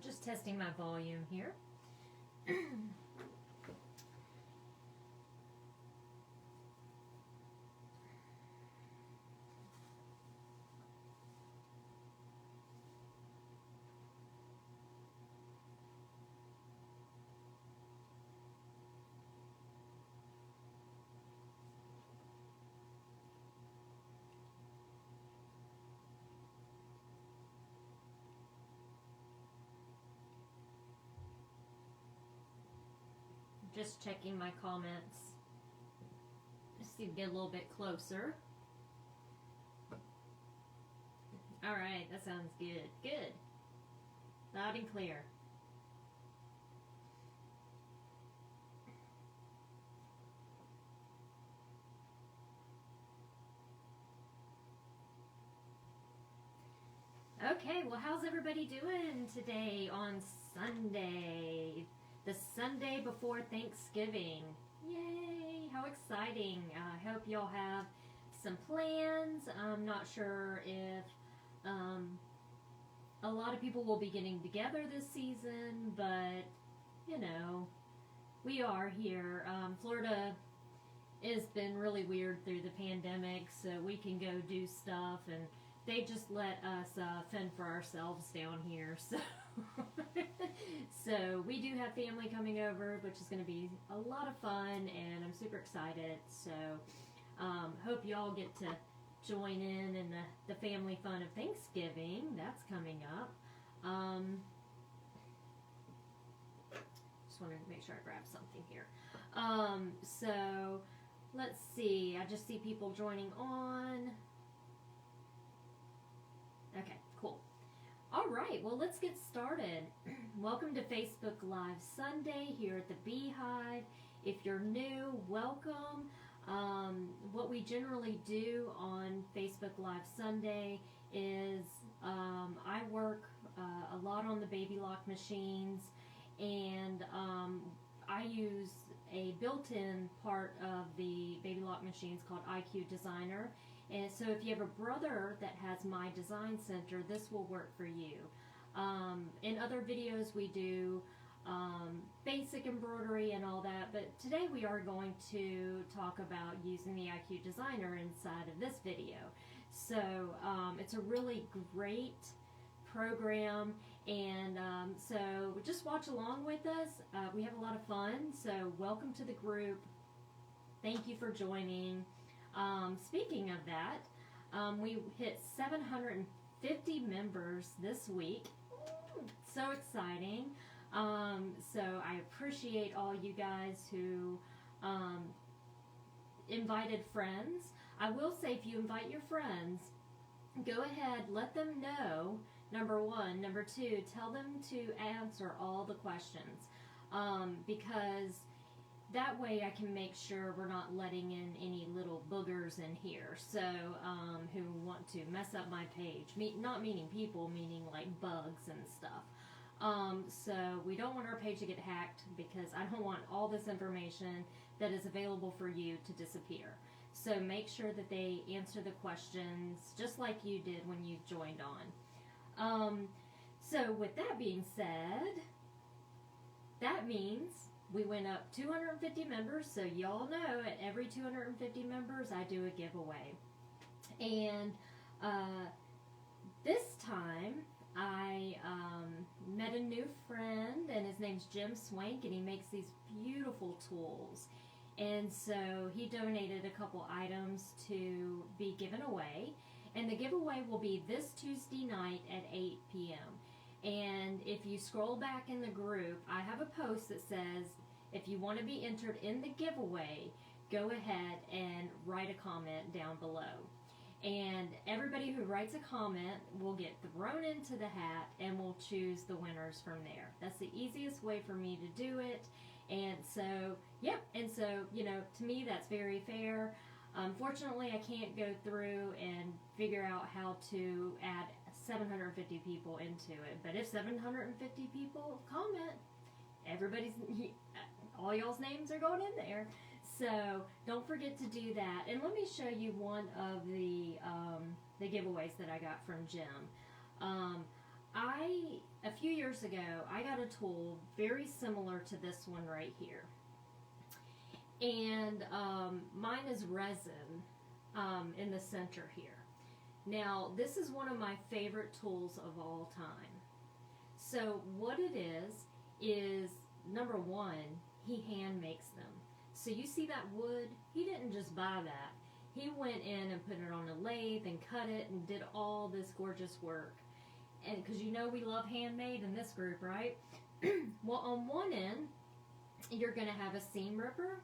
Just testing my volume here. Just checking my comments. Just to get a little bit closer. All right, that sounds good. Good. Loud and clear. Okay, well, how's everybody doing today on Sunday? The Sunday before Thanksgiving. Yay, how exciting. I hope y'all have some plans. I'm not sure if a lot of people will be getting together this season, but, you know, we are here. Florida has been really weird through the pandemic, so we can go do stuff, and they just let us fend for ourselves down here, so so we do have family coming over, which is going to be a lot of fun, and I'm super excited. So hope y'all get to join in the family fun of Thanksgiving. That's coming up. Just wanted to make sure I grab something here. So let's see. I just see people joining on. Okay, cool. All right, well, let's get started. Welcome to Facebook Live Sunday here at the Beehive. If you're new, welcome. What we generally do on Facebook Live Sunday is I work a lot on the baby lock machines, and I use a built-in part of the baby lock machines called ITH Designer. And so if you have a brother that has My Design Center, this will work for you. In other videos we do basic embroidery and all that, but today we are going to talk about using the ITH Designer inside of this video. So it's a really great program, and so just watch along with us. We have a lot of fun, so welcome to the group. Thank you for joining. Speaking of that, we hit 750 members this week. So exciting. So I appreciate all you guys who invited friends. I will say, if you invite your friends, go ahead, let them know, number one. Number two, tell them to answer all the questions, because that way I can make sure we're not letting in any little boogers in here, so who want to mess up my page. Not meaning people, meaning like bugs and stuff. So we don't want our page to get hacked, because I don't want all this information that is available for you to disappear. So make sure that they answer the questions just like you did when you joined on. So with that being said, that means we went up 250 members, so y'all know at every 250 members I do a giveaway. And this time I met a new friend, and his name's Jim Swank, and he makes these beautiful tools. And so he donated a couple items to be given away, and the giveaway will be this Tuesday night at 8 p.m. And if you scroll back in the group, I have a post that says, if you want to be entered in the giveaway, go ahead and write a comment down below. And everybody who writes a comment will get thrown into the hat, and we'll choose the winners from there. That's the easiest way for me to do it. And so, yeah, and so, you know, to me that's very fair. Unfortunately, I can't go through and figure out how to add 750 people into it. But if 750 people comment, all y'all's names are going in there. So don't forget to do that. And let me show you one of the giveaways that I got from Jim. a few years ago, I got a tool very similar to this one right here. And mine is resin in the center here. Now, this is one of my favorite tools of all time. So what it is number one, he hand makes them. So you see that wood? He didn't just buy that. He went in and put it on a lathe and cut it and did all this gorgeous work. And because you know we love handmade in this group, right? Well, on one end, you're going to have a seam ripper.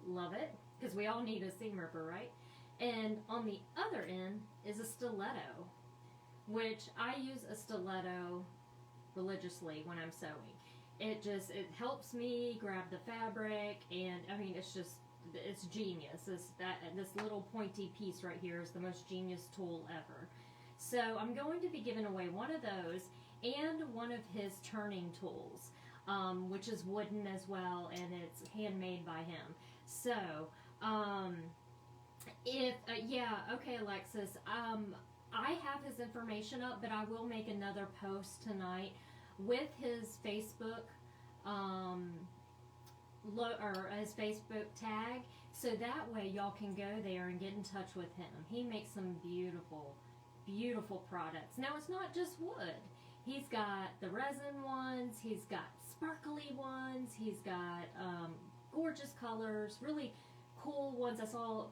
Love it, because we all need a seam ripper, right? And on the other end is a stiletto, which I use a stiletto religiously when I'm sewing. It helps me grab the fabric, and I mean, it's genius. This little pointy piece right here is the most genius tool ever. So I'm going to be giving away one of those and one of his turning tools, which is wooden as well, and it's handmade by him. So, okay, Alexis, I have his information up, but I will make another post tonight with his Facebook, or his Facebook tag, so that way y'all can go there and get in touch with him. He makes some beautiful, beautiful products. Now, it's not just wood. He's got the resin ones, he's got sparkly ones, he's got gorgeous colors, really cool ones. I saw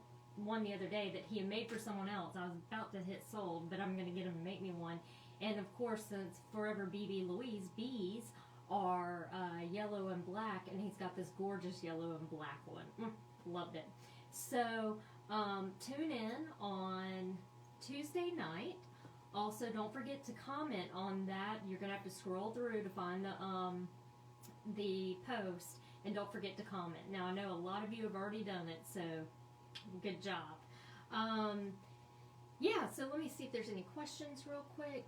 one the other day that he had made for someone else. I was about to hit sold, but I'm going to get him to make me one. And of course, since Forever BB Louise bees are yellow and black, and he's got this gorgeous yellow and black one. Loved it. So tune in on Tuesday night. Also, don't forget to comment on that. You're going to have to scroll through to find the post, and don't forget to comment. Now, I know a lot of you have already done it, so good job. Yeah, so let me see if there's any questions real quick.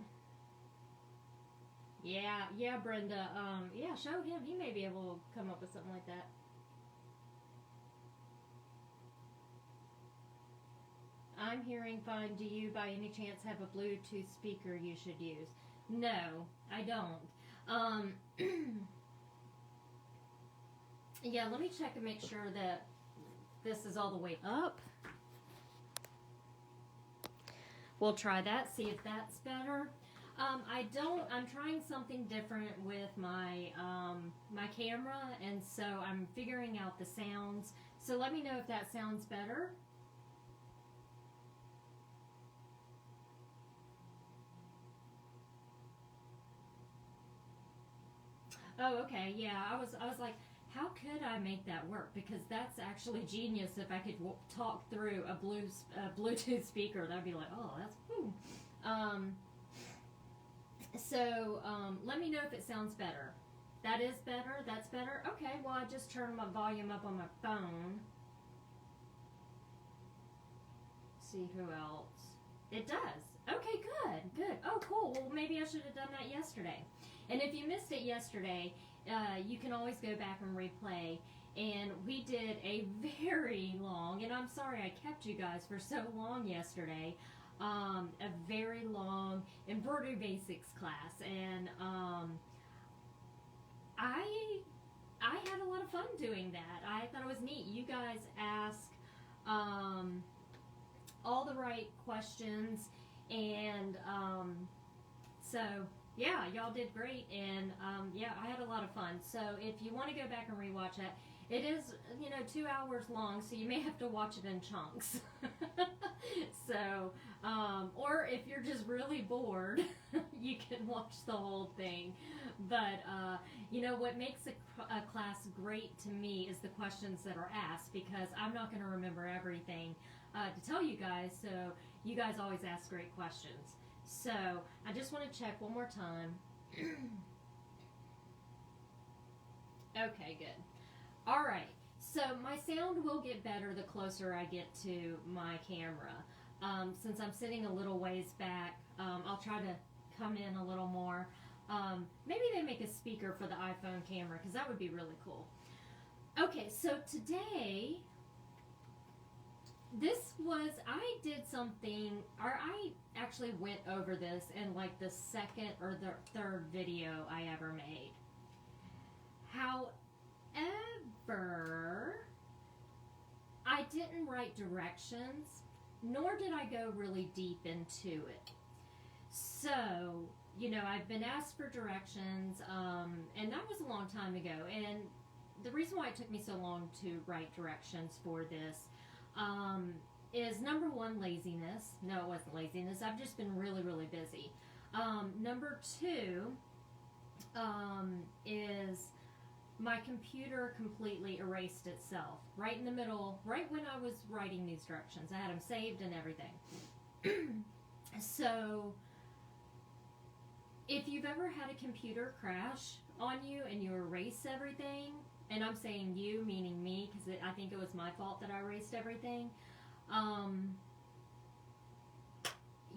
Yeah, Brenda. Yeah, show him. He may be able to come up with something like that. I'm hearing fine. Do you, by any chance, have a Bluetooth speaker you should use? No, I don't. Yeah, let me check and make sure that this is all the way up. We'll try that, see if that's better. I'm trying something different with my my camera, and so I'm figuring out the sounds. So let me know if that sounds better. Oh, okay, yeah, I was like, how could I make that work? Because that's actually genius. If I could talk through a Bluetooth speaker, that'd be like, oh, that's whew. So let me know if it sounds better. That is better. That's better. Okay. Well, I just turned my volume up on my phone. See who else. It does. Okay. Good. Oh, cool. Well, maybe I should have done that yesterday. And if you missed it yesterday, you can always go back and replay. And we did a very long, and I'm sorry I kept you guys for so long yesterday, a very long embroidery basics class. And I had a lot of fun doing that. I thought it was neat. You guys asked all the right questions, and so yeah, y'all did great, and yeah, I had a lot of fun. So if you want to go back and rewatch that, it is, 2 hours long, so you may have to watch it in chunks. So, or if you're just really bored, you can watch the whole thing. But, what makes a class great to me is the questions that are asked, because I'm not going to remember everything to tell you guys, so you guys always ask great questions. So, I just want to check one more time. Okay, good. All right. So, my sound will get better the closer I get to my camera. Since I'm sitting a little ways back, I'll try to come in a little more. Maybe they make a speaker for the iPhone camera, because that would be really cool. Okay, so today this was, I did something, or I actually went over this in like the second or the third video I ever made. However, I didn't write directions, nor did I go really deep into it. So, you know, I've been asked for directions, and that was a long time ago. And the reason why it took me so long to write directions for this is number one, laziness. No, it wasn't laziness. I've just been really, really busy. Number two is my computer completely erased itself right in the middle, right when I was writing these directions. I had them saved and everything. So if you've ever had a computer crash on you and you erase everything, and I'm saying you, meaning me, because I think it was my fault that I erased everything,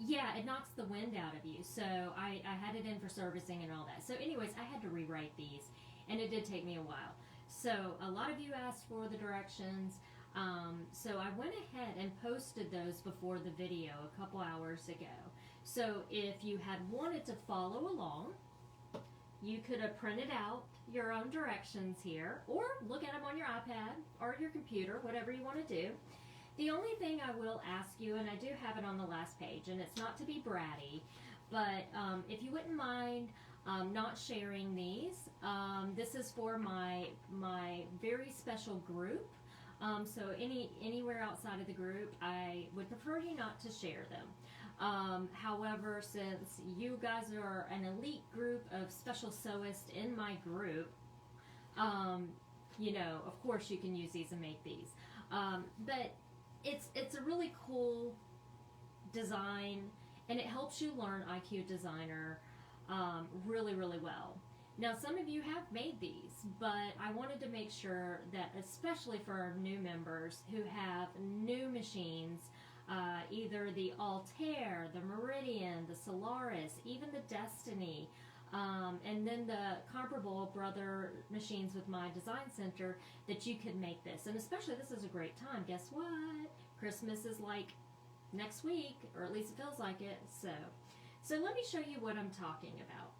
yeah, it knocks the wind out of you. So I had it in for servicing and all that. So anyways, I had to rewrite these, and it did take me a while. So a lot of you asked for the directions. So I went ahead and posted those before the video a couple hours ago. So if you had wanted to follow along, you could have printed out your own directions here, or look at them on your iPad or your computer, whatever you want to do. The only thing I will ask you, and I do have it on the last page, and it's not to be bratty, but if you wouldn't mind not sharing these, this is for my very special group. So anywhere outside of the group, I would prefer you not to share them. However, since you guys are an elite group of special sewists in my group, you know, of course you can use these and make these. But it's a really cool design, and it helps you learn IQ Designer really, really well. Now, some of you have made these, but I wanted to make sure that, especially for our new members who have new machines, either the Altair, the Meridian, the Solaris, even the Destiny, and then the comparable brother machines with my design center, that you could make this. And especially, this is a great time. Guess what? Christmas is like next week, or at least it feels like it. So let me show you what I'm talking about.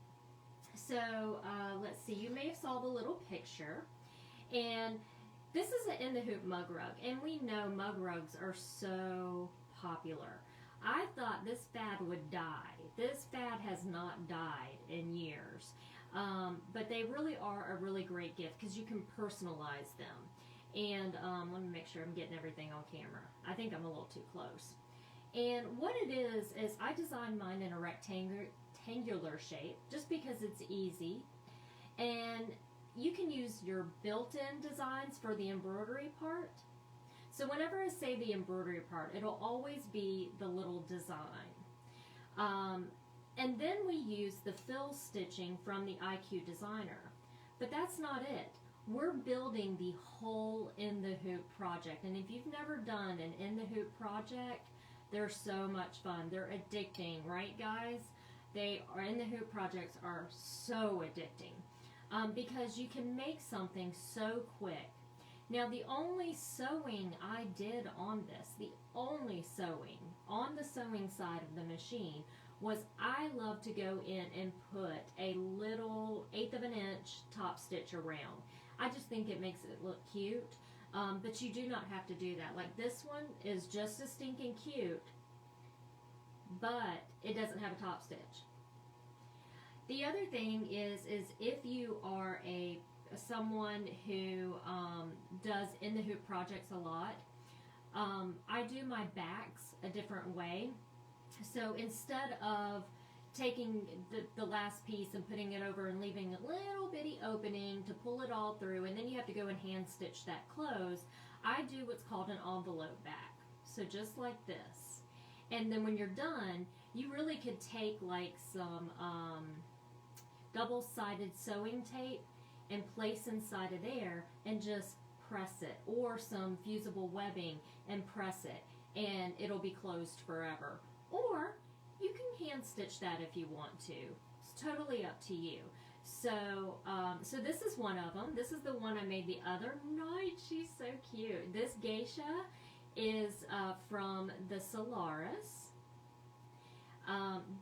So let's see, you may have saw the little picture, and this is an In the Hoop mug rug, and we know mug rugs are so popular. I thought this fad would die. This fad has not died in years, but they really are a really great gift because you can personalize them. And let me make sure I'm getting everything on camera. I think I'm a little too close. And what it is I designed mine in a rectangular shape just because it's easy, and you can use your built-in designs for the embroidery part. So whenever I say the embroidery part, it'll always be the little design, and then we use the fill stitching from the IQ Designer. But that's not it. We're building the whole In the Hoop project, and if you've never done an In the Hoop project, they're so much fun. They're addicting, right, guys? They are, In the Hoop projects are so addicting because you can make something so quick. Now, the only sewing I did on this, the only sewing on the sewing side of the machine, was I love to go in and put a little 1/8 of an inch top stitch around. I just think it makes it look cute, but you do not have to do that. Like, this one is just as stinking cute, but it doesn't have a top stitch. The other thing is if you are someone who does In the Hoop projects a lot, I do my backs a different way. So instead of taking the last piece and putting it over and leaving a little bitty opening to pull it all through, and then you have to go and hand stitch that close, I do what's called an envelope back. So just like this. And then when you're done, you really could take like some double-sided sewing tape and place inside of there and just press it, or some fusible webbing and press it, and it'll be closed forever. Or you can hand stitch that if you want to. It's totally up to you. So so this is one of them. This is the one I made the other night. She's so cute. This geisha is from the Solaris.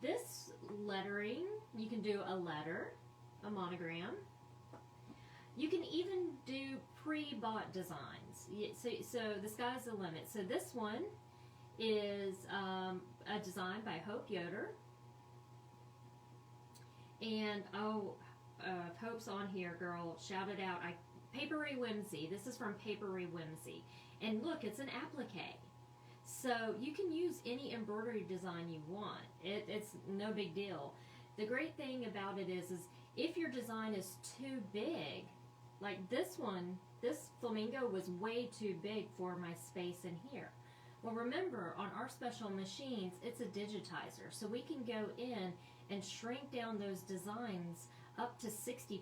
This lettering, you can do a letter, a monogram. You can even do pre-bought designs. So the sky's the limit. So this one is a design by Hope Yoder. And if Hope's on here, girl, shout it out. Papery Whimsy. This is from Papery Whimsy. And look, it's an applique. So you can use any embroidery design you want. It's no big deal. The great thing about it is if your design is too big, like this one, this flamingo was way too big for my space in here. Well, remember, on our special machines, it's a digitizer. So we can go in and shrink down those designs up to 60%.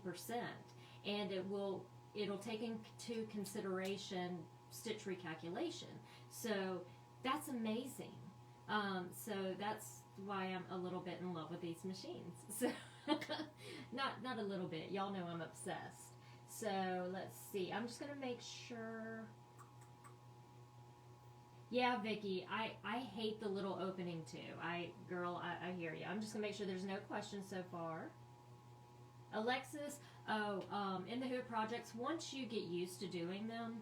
And it'll take into consideration stitch recalculation. So that's amazing. So that's why I'm a little bit in love with these machines. So not a little bit. Y'all know I'm obsessed. So let's see. I'm just gonna make sure. Yeah, Vicky, I hate the little opening too. I hear you. I'm just gonna make sure there's no questions so far. Alexis, in the Hoop projects, once you get used to doing them,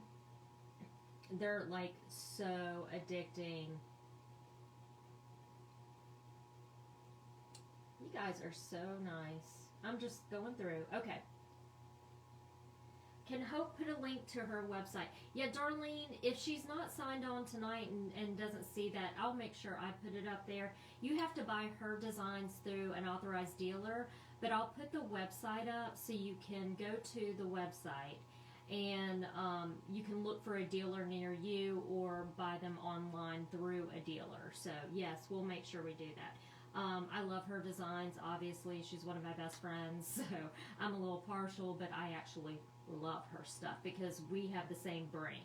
they're like so addicting. You guys are so nice. I'm just going through. Okay. Can Hope put a link to her website? Yeah, Darlene, if she's not signed on tonight and doesn't see that, I'll make sure I put it up there. You have to buy her designs through an authorized dealer, but I'll put the website up so you can go to the website and you can look for a dealer near you or buy them online through a dealer. So yes, we'll make sure we do that. I love her designs. Obviously, she's one of my best friends, so I'm a little partial, but I actually love her stuff because we have the same brain.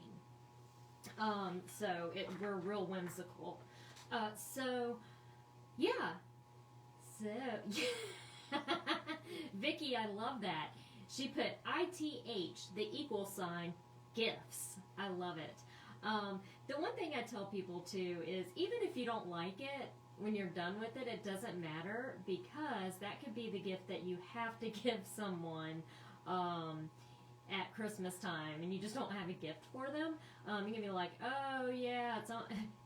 So we're real whimsical. So yeah. Vicky, I love that. She put ITH, the equal sign, gifts. I love it. The one thing I tell people too is even if you don't like it, when you're done with it, it doesn't matter because that could be the gift that you have to give someone at Christmas time, and you just don't have a gift for them. You can be like, oh yeah,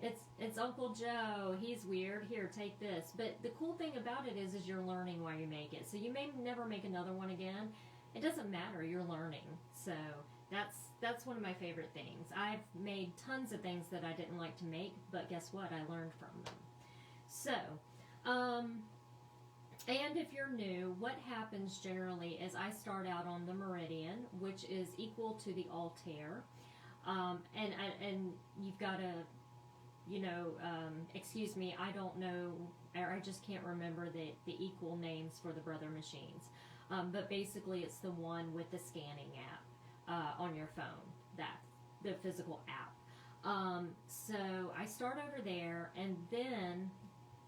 it's Uncle Joe. He's weird. Here, take this. But the cool thing about it is you're learning while you make it. So you may never make another one again. It doesn't matter. You're learning. So that's one of my favorite things. I've made tons of things that I didn't like to make, but guess what? I learned from them. So, and if you're new, what happens generally is I start out on the meridian, which is equal to the altair, and you've got to, excuse me, I don't know, or I just can't remember the equal names for the brother machines, but basically it's the one with the scanning app on your phone, the physical app. So I start over there, and then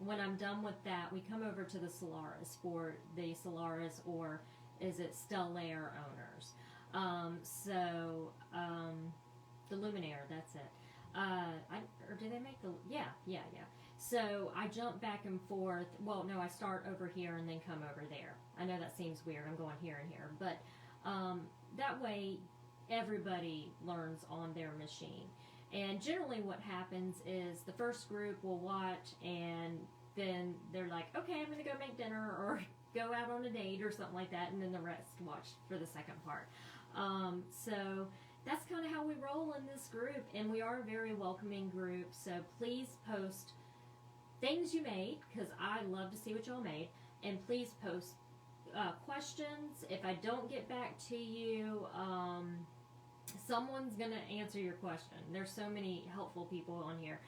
when I'm done with that, we come over to the Solaris for the Solaris, or is it Stellaire owners? The Luminaire, that's it. Or do they make the, yeah. So I jump back and forth. Well, no, I start over here and then come over there. I know that seems weird. I'm going here and here. But that way, everybody learns on their machine. And generally what happens is the first group will watch and then they're like, okay, I'm going to go make dinner or go out on a date or something like that. And then the rest watch for the second part. So that's kind of how we roll in this group. And we are a very welcoming group. So please post things you made because I love to see what y'all made. And please post questions. If I don't get back to you, someone's going to answer your question. There's so many helpful people on here.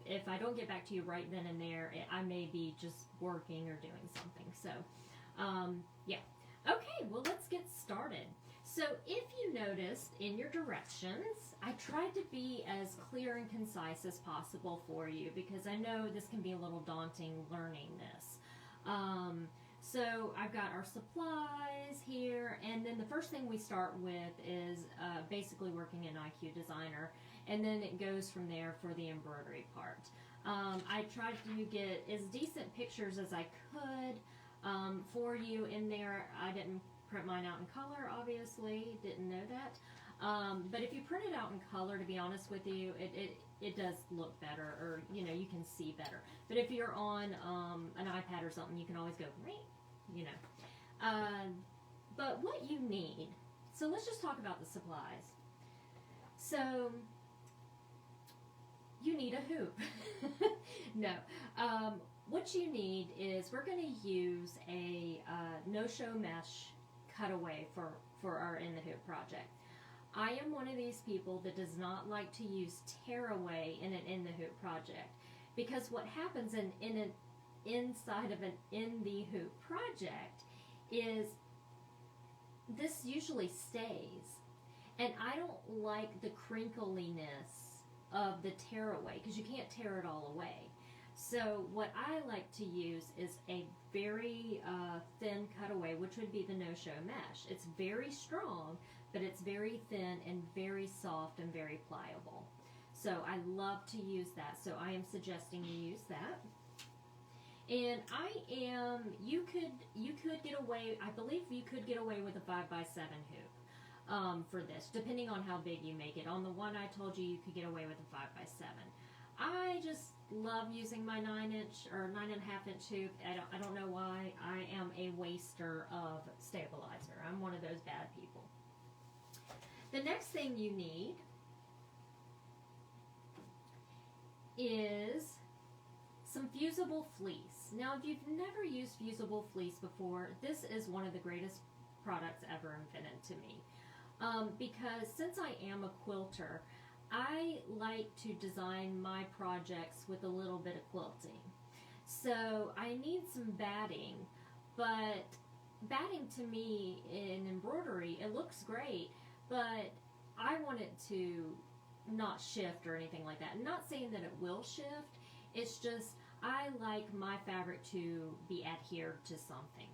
If I don't get back to you right then and there, I may be just working or doing something. So, yeah. Okay, well, let's get started. So if you noticed in your directions, I tried to be as clear and concise as possible for you because I know this can be a little daunting learning this. So I've got our supplies here, and then the first thing we start with is basically working in IQ Designer, and then it goes from there for the embroidery part. I tried to get as decent pictures as I could for you in there. I didn't print mine out in color, obviously, didn't know that. But if you print it out in color, to be honest with you, it does look better, or you know, you can see better. But if you're on an iPad or something, you can always go, you know. But what you need, so let's just talk about the supplies. So you need a hoop. No. What you need is, we're going to use a no-show mesh cutaway for our In the Hoop project. I am one of these people that does not like to use tearaway in an In the Hoop project, because what happens inside of an In the Hoop project is this usually stays, and I don't like the crinkliness of the tearaway, because you can't tear it all away. So what I like to use is a very thin cutaway, which would be the no-show mesh. It's very strong, but it's very thin and very soft and very pliable. So I love to use that. So I am suggesting you use that. And you could get away, I believe you could get away with a 5x7 hoop for this, depending on how big you make it. On the one I told you, you could get away with a 5x7. I just love using my 9-inch or 9.5-inch hoop. I don't know why. I am a waster of stabilizer. I'm one of those bad people. The next thing you need is some fusible fleece. Now, if you've never used fusible fleece before, this is one of the greatest products ever invented to me. Because since I am a quilter, I like to design my projects with a little bit of quilting. So I need some batting, but batting to me in embroidery, it looks great, but I want it to not shift or anything like that. I'm not saying that it will shift, it's just I like my fabric to be adhered to something.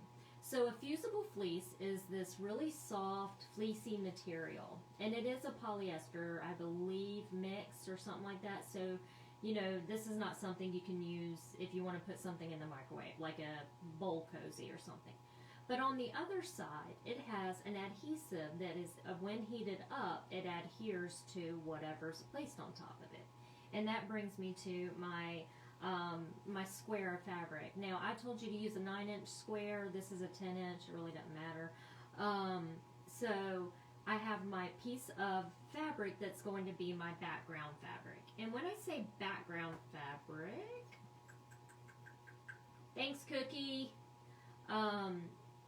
So a fusible fleece is this really soft, fleecy material, and it is a polyester, I believe, mix or something like that. So, you know, this is not something you can use if you want to put something in the microwave, like a bowl cozy or something. But on the other side, it has an adhesive that is, when heated up, it adheres to whatever's placed on top of it. And that brings me to my square of fabric. Now, I told you to use a 9-inch square. This is a 10-inch. It really doesn't matter. So I have my piece of fabric that's going to be my background fabric. And when I say background fabric, thanks, Cookie.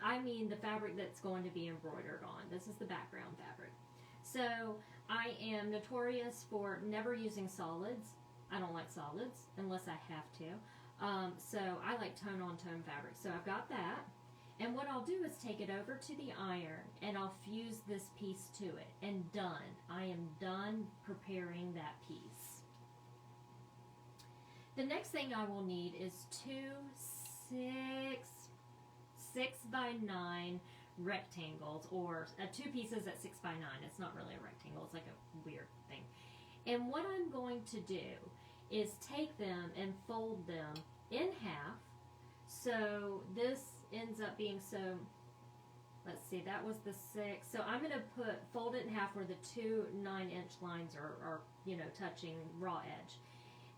I mean the fabric that's going to be embroidered on. This is the background fabric. So I am notorious for never using solids. I don't like solids unless I have to. So I like tone-on-tone fabric. So I've got that. And what I'll do is take it over to the iron and I'll fuse this piece to it. And done. I am done preparing that piece. The next thing I will need is two 6x9 rectangles, or two pieces at 6x9. It's not really a rectangle. It's like a weird thing. And what I'm going to do is take them and fold them in half. So this ends up being, so let's see, that was the 6. So I'm going to fold it in half where the two 9-inch lines are, you know, touching raw edge.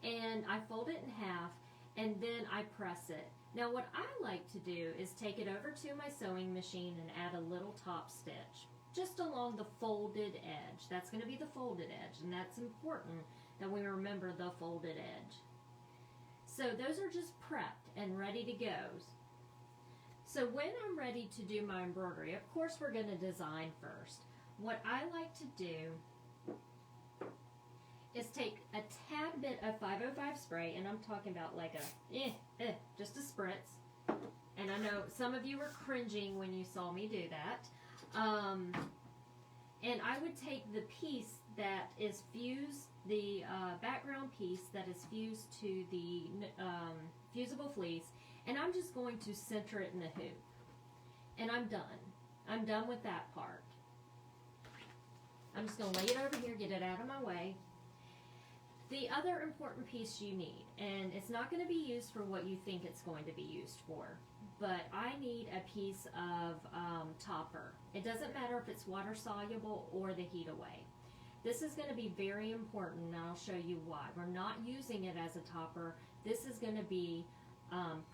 And I fold it in half and then I press it. Now what I like to do is take it over to my sewing machine and add a little top stitch just along the folded edge. That's going to be the folded edge, and that's important that we remember the folded edge. So those are just prepped and ready to go. So when I'm ready to do my embroidery, of course we're going to design first. What I like to do is take a tad bit of 505 spray, and I'm talking about like just a spritz. And I know some of you were cringing when you saw me do that. And I would take the piece that is fused, the background piece that is fused to the fusible fleece, And I'm just going to center it in the hoop. And I'm done. I'm done with that part. I'm just going to lay it over here, get it out of my way. The other important piece you need, and it's not going to be used for what you think it's going to be used for, but I need a piece of topper. It doesn't matter if it's water soluble or the heat away. This is going to be very important, and I'll show you why. We're not using it as a topper. This is going to be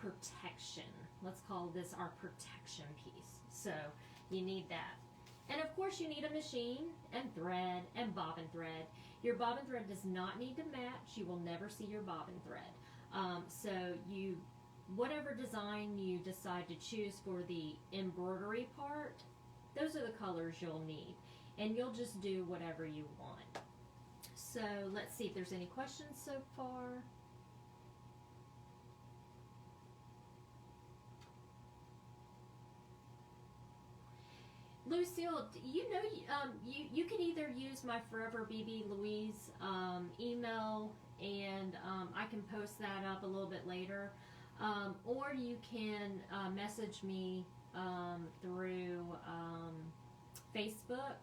protection. Let's call this our protection piece. So you need that. And of course you need a machine and thread and bobbin thread. Your bobbin thread does not need to match. You will never see your bobbin thread. So whatever design you decide to choose for the embroidery part, those are the colors you'll need. And you'll just do whatever you want. So let's see if there's any questions so far. Lucille, you know, you can either use my Forever BB Louise email, and I can post that up a little bit later, or you can message me through Facebook.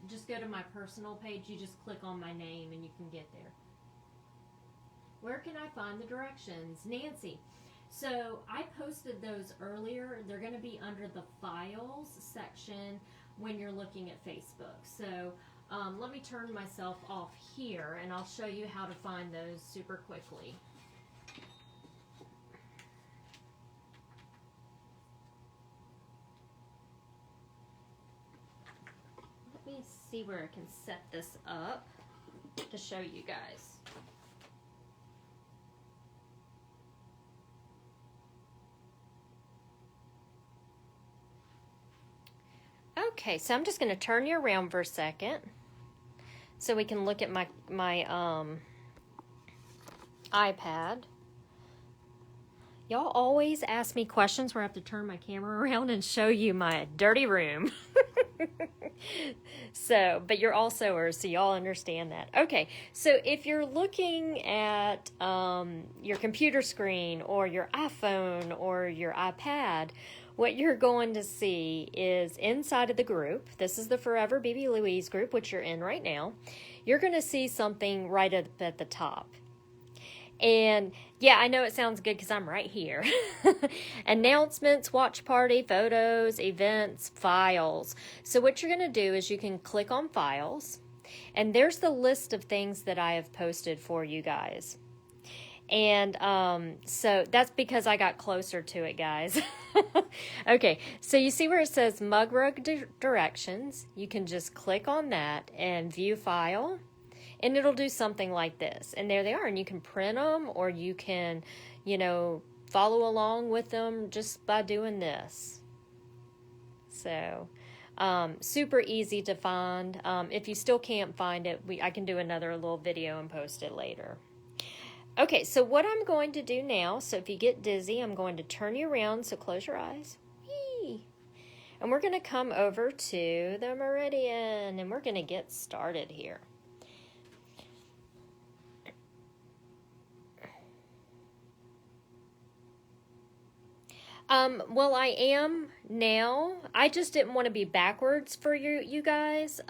Just go to my personal page. You just click on my name and you can get there. Where can I find the directions? Nancy. So I posted those earlier. They're going to be under the files section when you're looking at Facebook. So let me turn myself off here and I'll show you how to find those super quickly. Let me see where I can set this up to show you guys. Okay, so I'm just going to turn you around for a second so we can look at my iPad. Y'all always ask me questions where I have to turn my camera around and show you my dirty room. So, but you're all sewers, so y'all understand that. Okay, so if you're looking at your computer screen or your iPhone or your iPad, what you're going to see is inside of the group, this is the Forever BB Louise group, which you're in right now, you're going to see something right up at the top. And yeah, I know it sounds good because I'm right here. Announcements, watch party, photos, events, files. So what you're going to do is you can click on files, and there's the list of things that I have posted for you guys. And so that's because I got closer to it, guys. Okay, so you see where it says Mug Rug directions. You can just click on that and view file. And it'll do something like this. And there they are. And you can print them, or you can, you know, follow along with them just by doing this. So, super easy to find. If you still can't find it, I can do another little video and post it later. Okay, so what I'm going to do now, so if you get dizzy, I'm going to turn you around, so close your eyes. Whee! And we're going to come over to the meridian, and we're going to get started here. Well, I am now. I just didn't want to be backwards for you guys.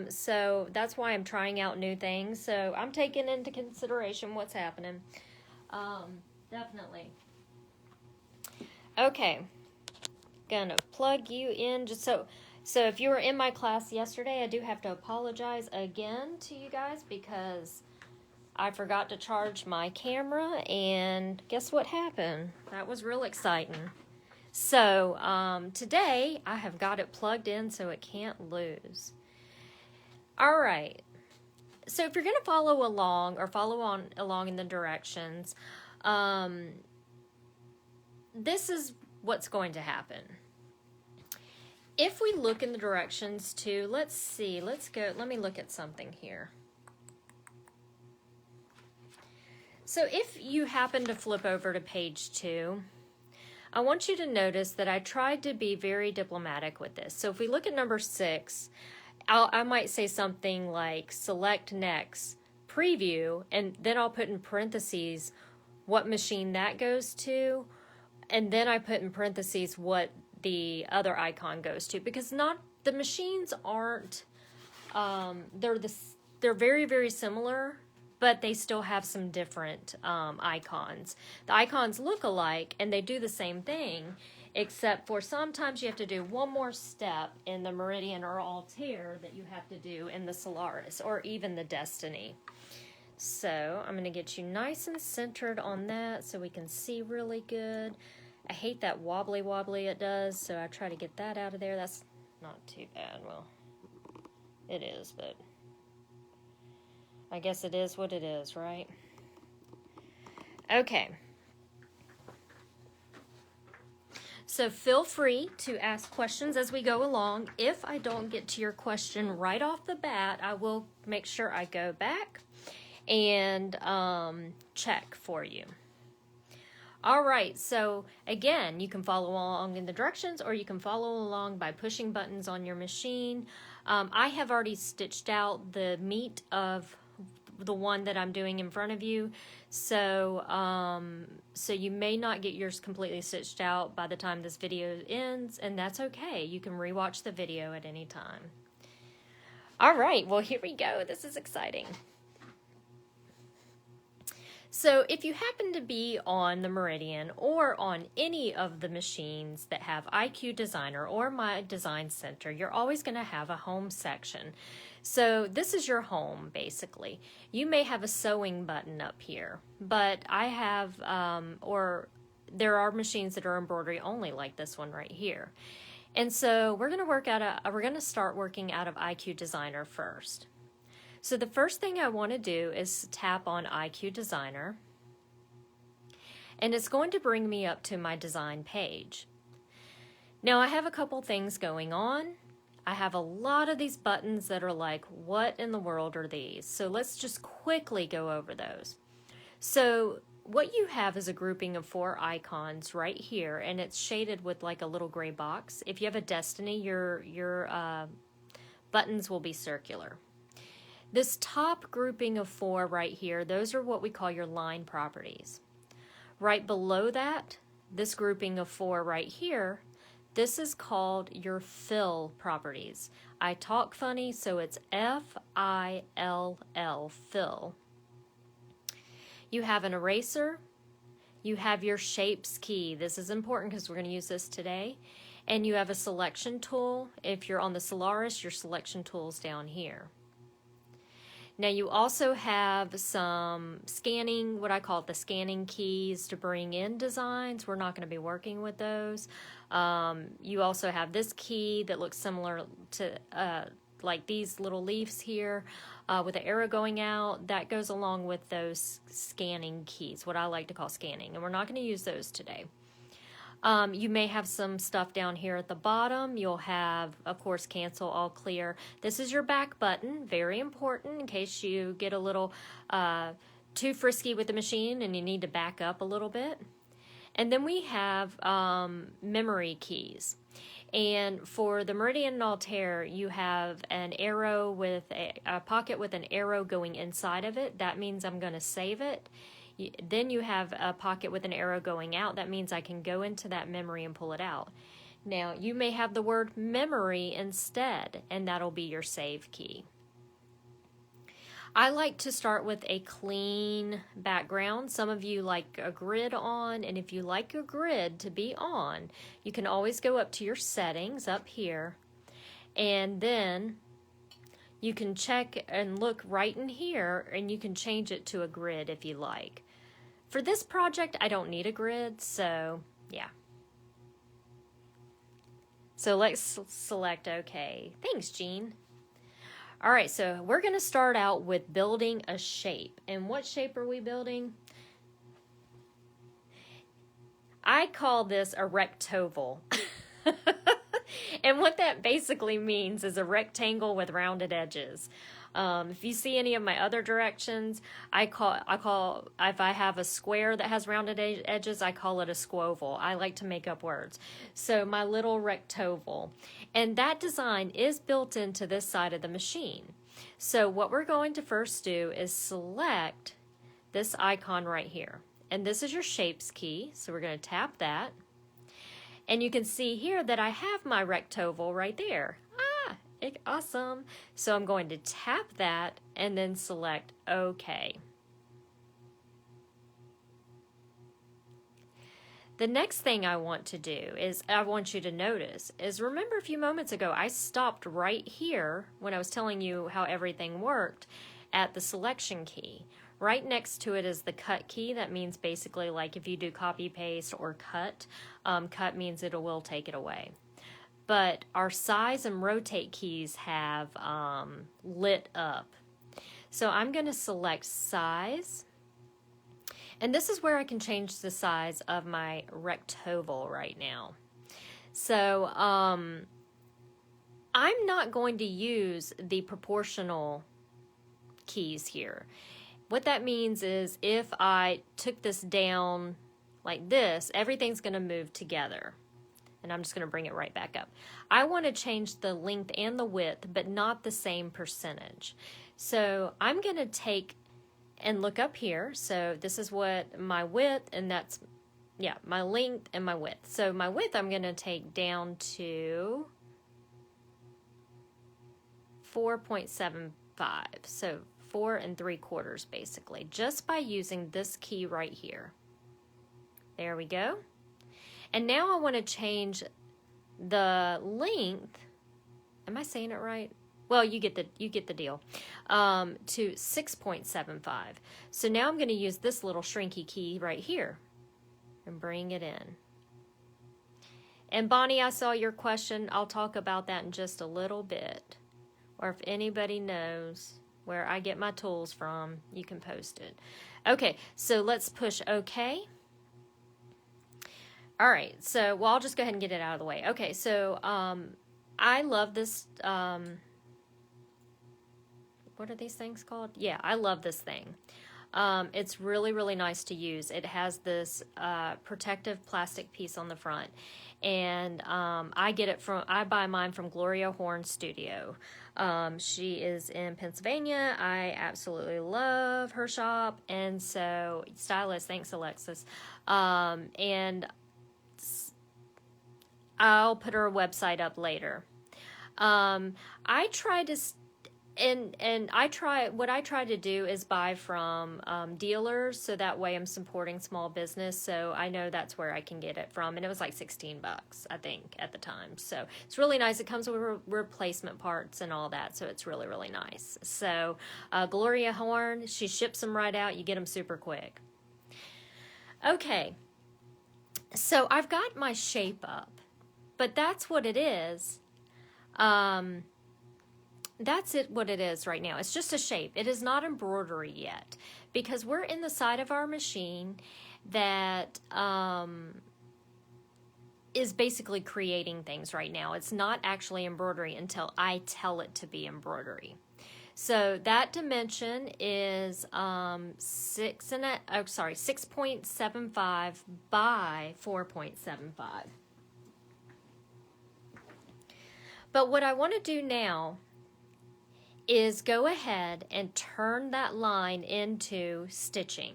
So that's why I'm trying out new things. So I'm taking into consideration what's happening. Definitely. Okay. Gonna plug you in just so if you were in my class yesterday, I do have to apologize again to you guys because I forgot to charge my camera, and guess what happened? That was real exciting. So today I have got it plugged in so it can't lose. All right. So if you're going to follow along or along in the directions, this is what's going to happen. If we look in the directions too, let's see, let me look at something here. So if you happen to flip over to page 2, I want you to notice that I tried to be very diplomatic with this. So if we look at number 6, I might say something like select next, preview, and then I'll put in parentheses what machine that goes to. and then I put in parentheses what the other icon goes to, because the machines aren't, they're very, very similar, but they still have some different icons. The icons look alike and they do the same thing, except for sometimes you have to do one more step in the Meridian or Altair that you have to do in the Solaris or even the Destiny. So I'm going to get you nice and centered on that so we can see really good. I hate that wobbly it does, so I try to get that out of there. That's not too bad. Well, it is, but I guess it is what it is, right? Okay. So feel free to ask questions as we go along. If I don't get to your question right off the bat, I will make sure I go back and check for you. All right, so again, you can follow along in the directions, or you can follow along by pushing buttons on your machine. I have already stitched out the meat of the one that I'm doing in front of you, so so you may not get yours completely stitched out by the time this video ends, and that's okay. You can rewatch the video at any time. All right, well, here we go. This is exciting. So if you happen to be on the Meridian or on any of the machines that have IQ Designer or My Design Center, you're always going to have a home section. So this is your home, basically. You may have a sewing button up here, but I have, or there are machines that are embroidery only, like this one right here. And so we're going to start working out of IQ Designer first. So the first thing I want to do is tap on IQ Designer, and it's going to bring me up to my design page. Now I have a couple things going on. I have a lot of these buttons that are like, what in the world are these? So let's just quickly go over those. So what you have is a grouping of 4 icons right here, and it's shaded with like a little gray box. If you have a Destiny, your buttons will be circular. This top grouping of 4 right here, those are what we call your line properties. Right below that, this grouping of 4 right here, this is called your fill properties. I talk funny, so it's F-I-L-L, fill. You have an eraser. You have your shapes key. This is important because we're going to use this today. And you have a selection tool. If you're on the Solaris, your selection tool's down here. Now you also have some scanning, what I call it the scanning keys to bring in designs. We're not going to be working with those. You also have this key that looks similar to like these little leaves here with an arrow going out. That goes along with those scanning keys, what I like to call scanning, and we're not going to use those today. You may have some stuff down here at the bottom. You'll have, of course, cancel all clear. This is your back button, very important in case you get a little too frisky with the machine and you need to back up a little bit. And then we have memory keys. And for the Meridian and Altair, you have an arrow with a pocket with an arrow going inside of it. That means I'm going to save it. Then you have a pocket with an arrow going out. That means I can go into that memory and pull it out. Now, you may have the word memory instead, and that'll be your save key. I like to start with a clean background. Some of you like a grid on, and if you like your grid to be on, you can always go up to your settings up here, and then you can check and look right in here, and you can change it to a grid if you like. For this project, I don't need a grid, so yeah. So let's select OK. Thanks, Jean. All right, so we're going to start out with building a shape. And what shape are we building? I call this a rectoval. And what that basically means is a rectangle with rounded edges. If you see any of my other directions, I call if I have a square that has rounded edges, I call it a squoval. I like to make up words. So my little rectoval. And that design is built into this side of the machine. So what we're going to first do is select this icon right here. And this is your shapes key. So we're going to tap that. And you can see here that I have my rectoval right there. Awesome. So I'm going to tap that and then select OK. The next thing I want to do is, I want you to notice, is remember a few moments ago I stopped right here when I was telling you how everything worked at the selection key. Right next to it is the cut key. That means basically like if you do copy paste or cut, cut means it will take it away. But our size and rotate keys have lit up. So I'm going to select size. And this is where I can change the size of my rectoval right now. So I'm not going to use the proportional keys here. What that means is if I took this down like this, everything's going to move together. And I'm just going to bring it right back up. I want to change the length and the width, but not the same percentage. So I'm going to take and look up here. So this is what my width, and that's, yeah, my length and my width. So my width I'm going to take down to 4.75. So 4 3/4 basically, just by using this key right here. There we go. And now I want to change the length. Am I saying it right? Well, you get the deal. To 6.75. So now I'm going to use this little shrinky key right here and bring it in. And Bonnie, I saw your question. I'll talk about that in just a little bit. Or if anybody knows where I get my tools from, you can post it. Okay, so let's push OK. All right, so well, I'll just go ahead and get it out of the way. Okay, so I love this. What are these things called? Yeah, I love this thing. It's really, really nice to use. It has this protective plastic piece on the front. And I buy mine from Gloria Horn Studio. She is in Pennsylvania. I absolutely love her shop. And so, stylist, thanks Alexis. And I'll put her website up later. I try to... what I try to do is buy from dealers, so that way I'm supporting small business. So I know that's where I can get it from, and it was like $16, I think, at the time. So it's really nice. It comes with replacement parts and all that, so it's really, really nice. So Gloria Horn, she ships them right out. You get them super quick. Okay, so I've got my shape up, but that's what it is. That's what it is right now. It's just a shape. It is not embroidery yet, because we're in the side of our machine that is basically creating things right now. It's not actually embroidery until I tell it to be embroidery. So that dimension is 6.75 by 4.75. But what I want to do now is go ahead and turn that line into stitching.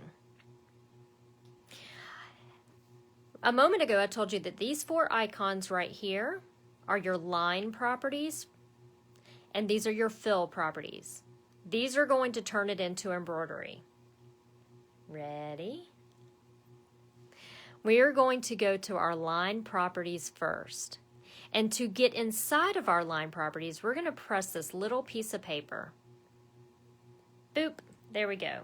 A moment ago I told you that these 4 icons right here are your line properties, and these are your fill properties. These are going to turn it into embroidery. Ready? We are going to go to our line properties first. And to get inside of our line properties, we're going to press this little piece of paper. Boop, there we go.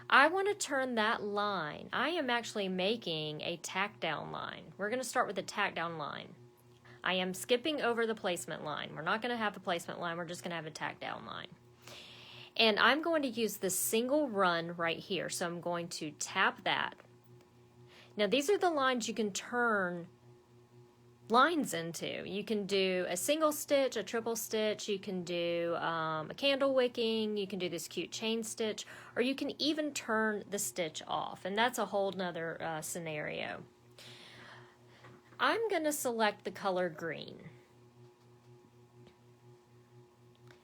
I want to turn that line. I am actually making a tack down line. We're going to start with a tack down line. I am skipping over the placement line. We're not going to have a placement line. We're just going to have a tack down line. And I'm going to use this single run right here. So I'm going to tap that. Now these are the lines you can turn lines into. You can do a single stitch, a triple stitch, you can do a candle wicking, you can do this cute chain stitch, or you can even turn the stitch off, and that's a whole nother scenario. I'm going to select the color green,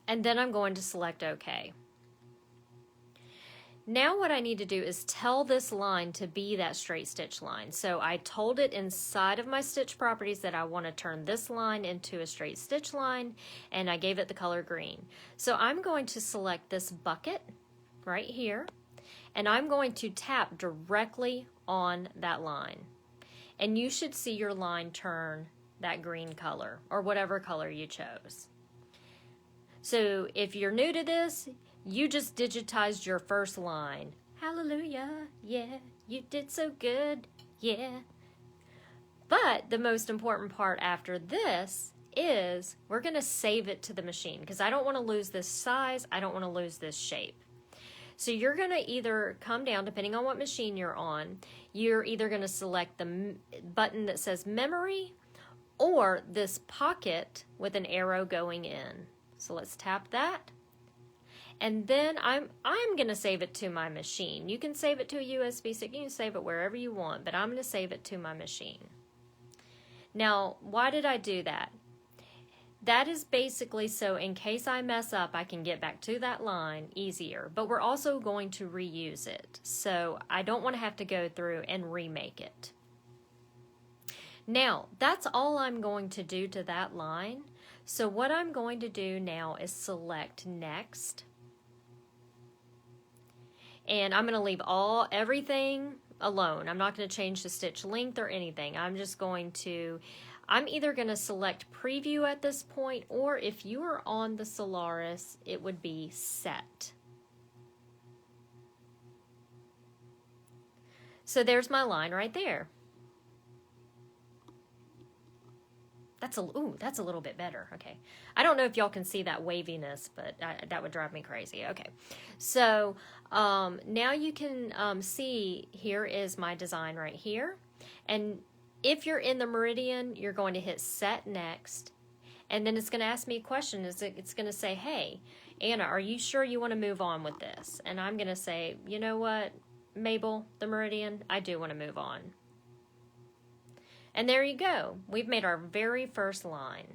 and then I'm going to select OK. Now what I need to do is tell this line to be that straight stitch line. So I told it inside of my stitch properties that I want to turn this line into a straight stitch line, and I gave it the color green. So I'm going to select this bucket right here, and I'm going to tap directly on that line. And you should see your line turn that green color, or whatever color you chose. So if you're new to this, you just digitized your first line. Hallelujah, yeah, you did so good, yeah. But the most important part after this is we're going to save it to the machine, because I don't want to lose this size, I don't want to lose this shape. So you're going to either come down, depending on what machine you're on, you're either going to select the button that says memory or this pocket with an arrow going in. So let's tap that. And then I'm going to save it to my machine. You can save it to a USB stick. You can save it wherever you want, but I'm going to save it to my machine. Now, why did I do that? That is basically so in case I mess up, I can get back to that line easier. But we're also going to reuse it. So I don't want to have to go through and remake it. Now, that's all I'm going to do to that line. So what I'm going to do now is select Next. And I'm going to leave everything alone. I'm not going to change the stitch length or anything. I'm either going to select Preview at this point, or if you are on the Solaris, it would be Set. So there's my line right there. That's a little bit better. Okay. I don't know if y'all can see that waviness, but that would drive me crazy. Okay. So now you can see here is my design right here. And if you're in the meridian, you're going to hit Set Next. And then it's going to ask me a question. It's going to say, hey, Anna, are you sure you want to move on with this? And I'm going to say, you know what, Mabel, the meridian, I do want to move on. And there you go. We've made our very first line.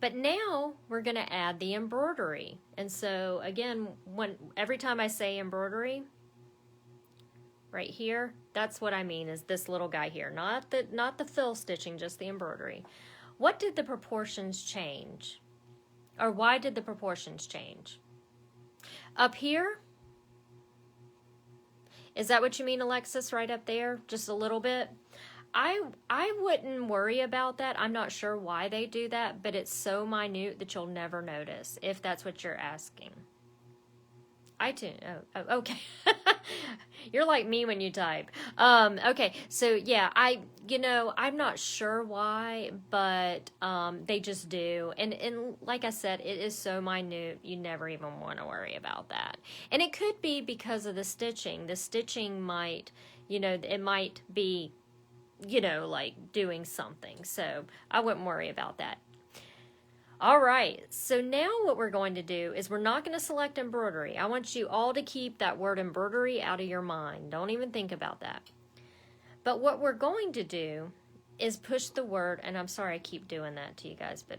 But now we're going to add the embroidery. And so again, every time I say embroidery, right here, that's what I mean is this little guy here, not the fill stitching, just the embroidery. What did the proportions change? Or why did the proportions change? Up here, is that what you mean, Alexis, right up there? Just a little bit? I wouldn't worry about that. I'm not sure why they do that, but it's so minute that you'll never notice, if that's what you're asking. Oh, okay. You're like me when you type. Okay, so yeah, I'm not sure why, but they just do. And like I said, it is so minute, you never even want to worry about that. And it could be because of the stitching. The stitching might, it might be, like doing something. So I wouldn't worry about that. All right, so now what we're going to do is we're not going to select embroidery. I want you all to keep that word embroidery out of your mind. Don't even think about that. But what we're going to do is push the word, and I'm sorry I keep doing that to you guys, but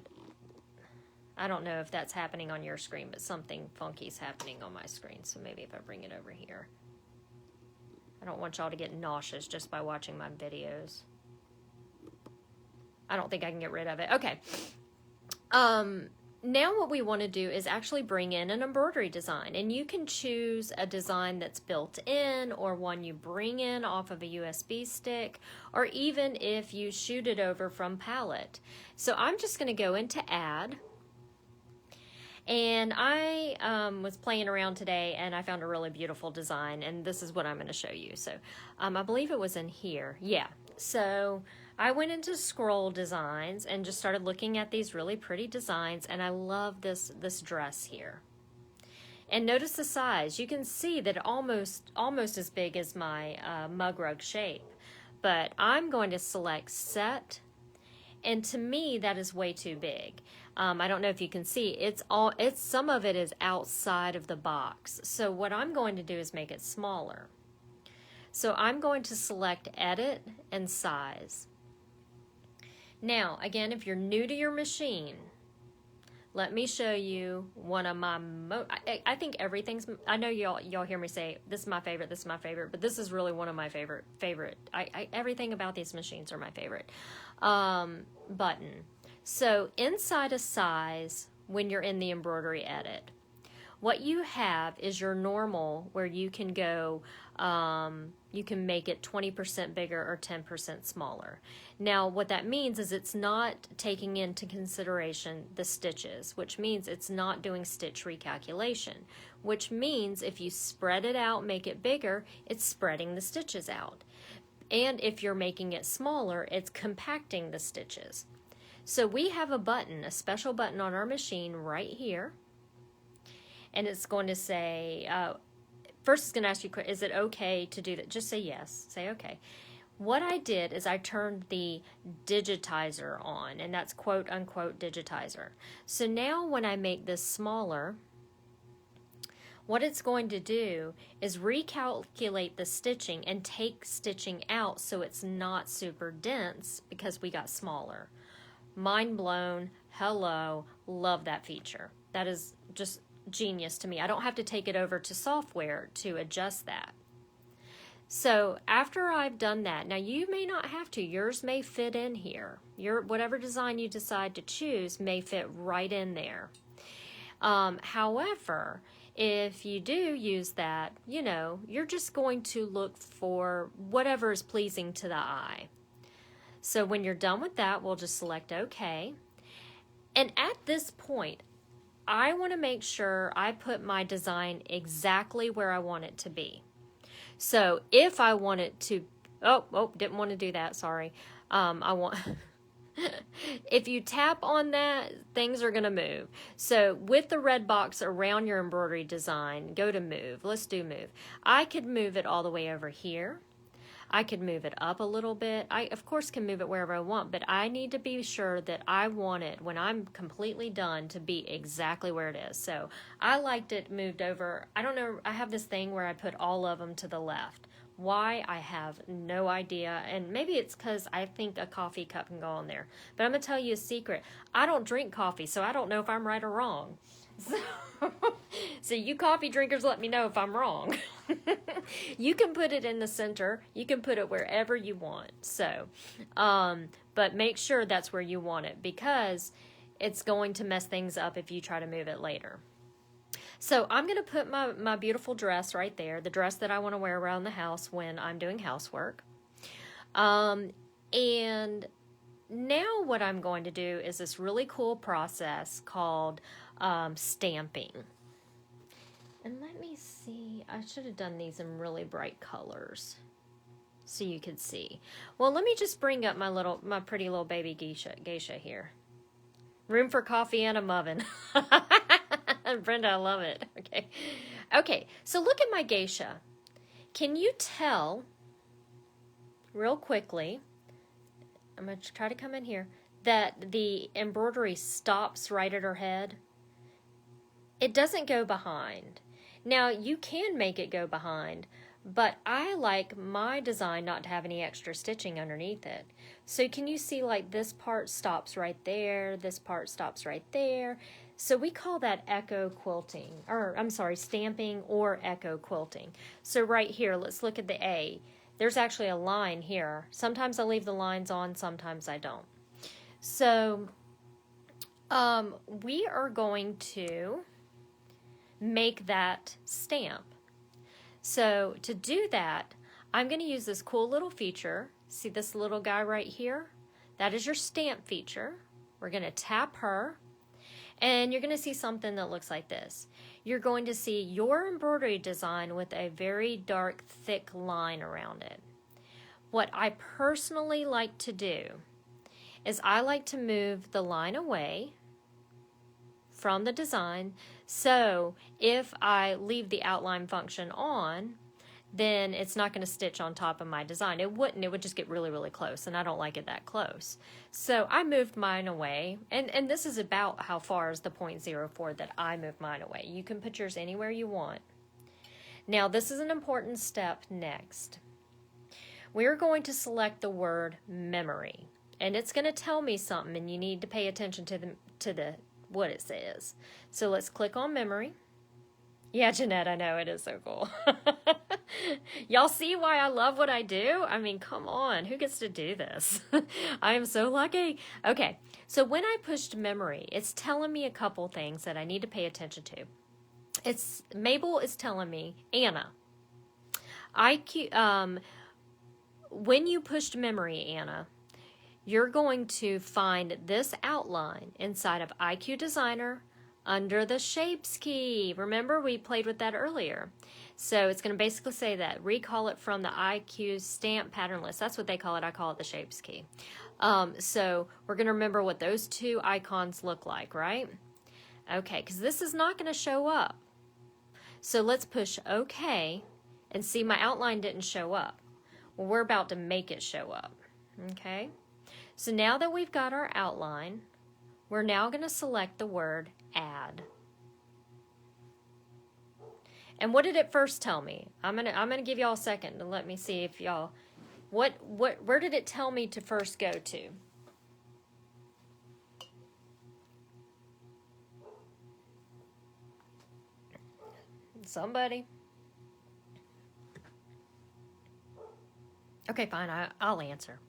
I don't know if that's happening on your screen, but something funky is happening on my screen. So maybe if I bring it over here. I don't want y'all to get nauseous just by watching my videos. I don't think I can get rid of it. Okay. Now what we want to do is actually bring in an embroidery design, and you can choose a design that's built in or one you bring in off of a USB stick, or even if you shoot it over from palette. So I'm just going to go into Add, and I was playing around today and I found a really beautiful design, and this is what I'm going to show you. So I believe it was in here. Yeah. So I went into Scroll Designs and just started looking at these really pretty designs, and I love this dress here. And notice the size. You can see that almost as big as my mug rug shape. But I'm going to select Set, and to me that is way too big. I don't know if you can see, some of it is outside of the box. So what I'm going to do is make it smaller. So I'm going to select Edit and Size. Now, again, if you're new to your machine, let me show you one of my I think everything's, I know y'all hear me say this is my favorite, but this is really one of my favorite. Everything about these machines are my favorite. Button. So inside a size, when you're in the embroidery edit, what you have is your normal, where you can go, you can make it 20% bigger or 10% smaller. Now, what that means is it's not taking into consideration the stitches, which means it's not doing stitch recalculation, which means if you spread it out, make it bigger, it's spreading the stitches out. And if you're making it smaller, it's compacting the stitches. So we have a button, a special button on our machine right here. And it's going to say, first it's going to ask you, is it okay to do that? Just say yes, say okay. What I did is I turned the digitizer on, and that's quote unquote digitizer. So now when I make this smaller, what it's going to do is recalculate the stitching and take stitching out so it's not super dense because we got smaller. Mind blown, hello, love that feature. That is just genius to me. I don't have to take it over to software to adjust that. So after I've done that, now you may not have to, yours may fit in here. Whatever design you decide to choose may fit right in there. However, if you do use that, you're just going to look for whatever is pleasing to the eye. So when you're done with that, we'll just select OK. And at this point, I want to make sure I put my design exactly where I want it to be. So if I want it to, didn't want to do that, sorry. If you tap on that, things are going to move. So with the red box around your embroidery design, go to move. Let's do move. I could move it all the way over here. I could move it up a little bit. I, of course, can move it wherever I want, but I need to be sure that I want it, when I'm completely done, to be exactly where it is. So I liked it moved over. I don't know. I have this thing where I put all of them to the left. Why? I have no idea. And maybe it's because I think a coffee cup can go on there. But I'm going to tell you a secret. I don't drink coffee, so I don't know if I'm right or wrong. So you coffee drinkers, let me know if I'm wrong. You can put it in the center. You can put it wherever you want. So, but make sure that's where you want it, because it's going to mess things up if you try to move it later. So I'm going to put my beautiful dress right there, the dress that I want to wear around the house when I'm doing housework. And now what I'm going to do is this really cool process called stamping. And let me see, I should have done these in really bright colors so you could see. Well, let me just bring up my pretty little baby geisha here. Room for coffee and a muffin. Brenda, I love it. Okay, so look at my geisha. Can you tell, real quickly, I'm going to try to come in here, that the embroidery stops right at her head? It doesn't go behind. Now, you can make it go behind, but I like my design not to have any extra stitching underneath it. So can you see, like, this part stops right there, this part stops right there. So we call that echo quilting, or I'm sorry, stamping or echo quilting. So right here, let's look at the A. There's actually a line here. Sometimes I leave the lines on, sometimes I don't. So we are going to make that stamp. So to do that, I'm going to use this cool little feature. See this little guy right here? That is your stamp feature. We're going to tap her, and you're going to see something that looks like this. You're going to see your embroidery design with a very dark, thick line around it. What I personally like to do is I like to move the line away from the design, so if I leave the outline function on, then it's not going to stitch on top of my design. It wouldn't. It would just get really, really close, and I don't like it that close. So I moved mine away, and this is about how far is the 0.04 that I moved mine away. You can put yours anywhere you want. Now, this is an important step next. We're going to select the word memory, and it's going to tell me something, and you need to pay attention to the what it says. So let's click on memory. Yeah, Jeanette, I know, it is so cool. Y'all see why I love what I do? I mean, come on, who gets to do this? I am so lucky. Okay, so when I pushed memory, it's telling me a couple things that I need to pay attention to. Mabel is telling me, Anna, when you pushed memory, Anna, you're going to find this outline inside of IQ Designer under the Shapes key. Remember, we played with that earlier. So it's going to basically say that. Recall it from the IQ stamp pattern list. That's what they call it. I call it the Shapes key. So we're going to remember what those two icons look like, right? Okay, because this is not going to show up. So let's push OK and see my outline didn't show up. Well, we're about to make it show up. Okay, so now that we've got our outline, we're now going to select the word add. And what did it first tell me? I'm gonna give y'all a second to let me see if y'all, where did it tell me to first go to? Somebody? Okay, fine, I'll answer.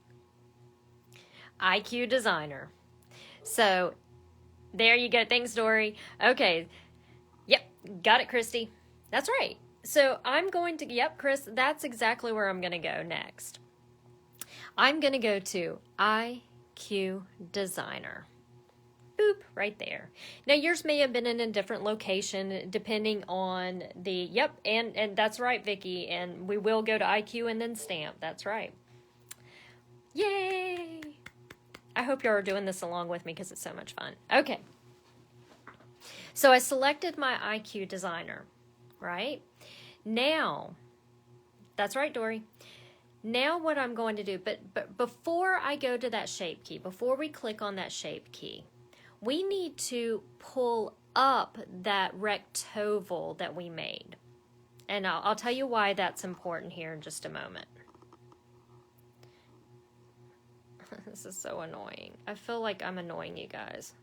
IQ Designer. So there you go. Thanks, Dory. Okay. Yep. Got it, Christy. That's right. So I'm going to, yep, Chris, that's exactly where I'm going to go next. I'm going to go to IQ Designer. Boop, right there. Now yours may have been in a different location depending on the, yep, and that's right, Vicki, and we will go to IQ and then stamp. That's right. Yay! I hope y'all are doing this along with me because it's so much fun. Okay. So I selected my IQ Designer, right? Now, that's right, Dory. Now what I'm going to do, but before I go to that shape key, before we click on that shape key, we need to pull up that rectangle that we made. And I'll tell you why that's important here in just a moment. This is so annoying. I feel like I'm annoying you guys.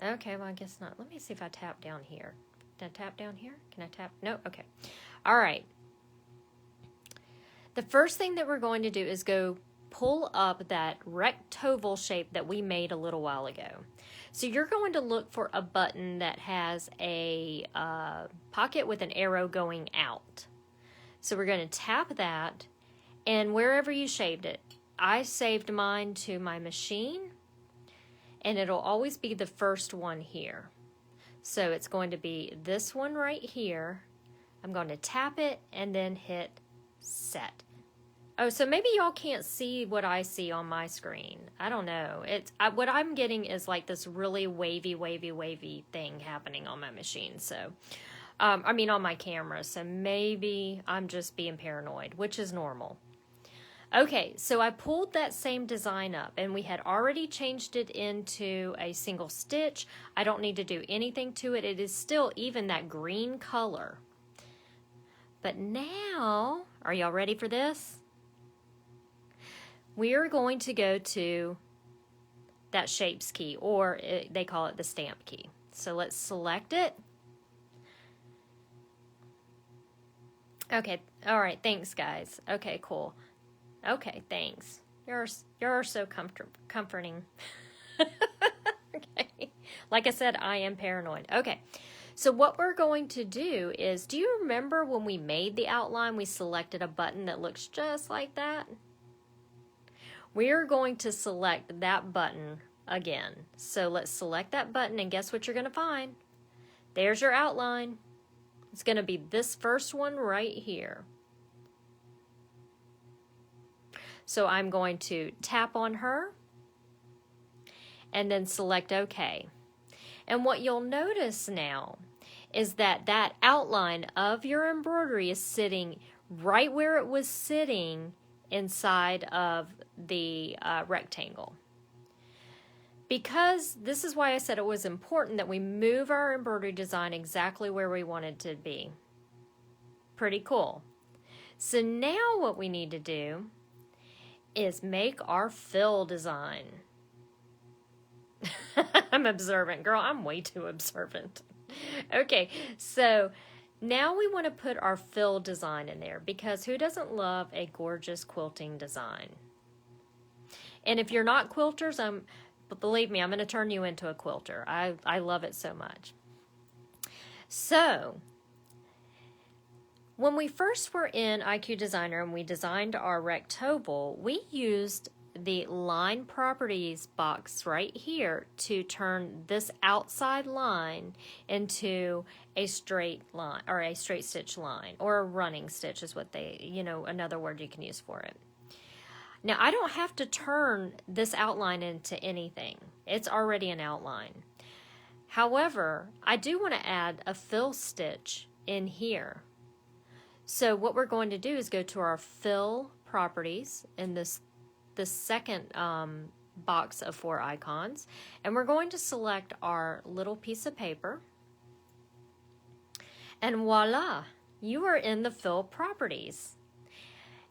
Okay, well, I guess not. Let me see if I tap down here. Can I tap down here? Can I tap? No? Okay. All right. The first thing that we're going to do is go pull up that rectangle shape that we made a little while ago. So you're going to look for a button that has a pocket with an arrow going out. So we're going to tap that, and wherever you saved it, I saved mine to my machine, and it'll always be the first one here. So it's going to be this one right here. I'm going to tap it and then hit set. Oh, so maybe y'all can't see what I see on my screen. I don't know. What I'm getting is like this really wavy thing happening on my machine. So, I mean on my camera. So maybe I'm just being paranoid, which is normal. Okay, so I pulled that same design up, and we had already changed it into a single stitch. I don't need to do anything to it. It is still even that green color. But now, are y'all ready for this? We are going to go to that shapes key, or they call it the stamp key. So let's select it. Okay, all right, thanks guys. Okay, cool. Okay, thanks. You're so comforting. Okay. Like I said, I am paranoid. Okay. So what we're going to do is, do you remember when we made the outline, we selected a button that looks just like that? We're going to select that button again. So let's select that button, and guess what you're going to find? There's your outline. It's going to be this first one right here. So I'm going to tap on her and then select OK. And what you'll notice now is that that outline of your embroidery is sitting right where it was sitting inside of the rectangle. Because this is why I said it was important that we move our embroidery design exactly where we want it to be. Pretty cool. So now what we need to do is make our fill design. I'm observant, girl. I'm way too observant. Okay, so now we want to put our fill design in there, because who doesn't love a gorgeous quilting design? And if you're not quilters, but believe me, I'm going to turn you into a quilter. I love it so much. So, when we first were in IQ Designer and we designed our rectangle, we used the line properties box right here to turn this outside line into a straight line, or a straight stitch line, or a running stitch is what they, another word you can use for it. Now, I don't have to turn this outline into anything. It's already an outline. However, I do want to add a fill stitch in here. So what we're going to do is go to our fill properties in this second box of 4 icons, and we're going to select our little piece of paper, and voila, you are in the fill properties.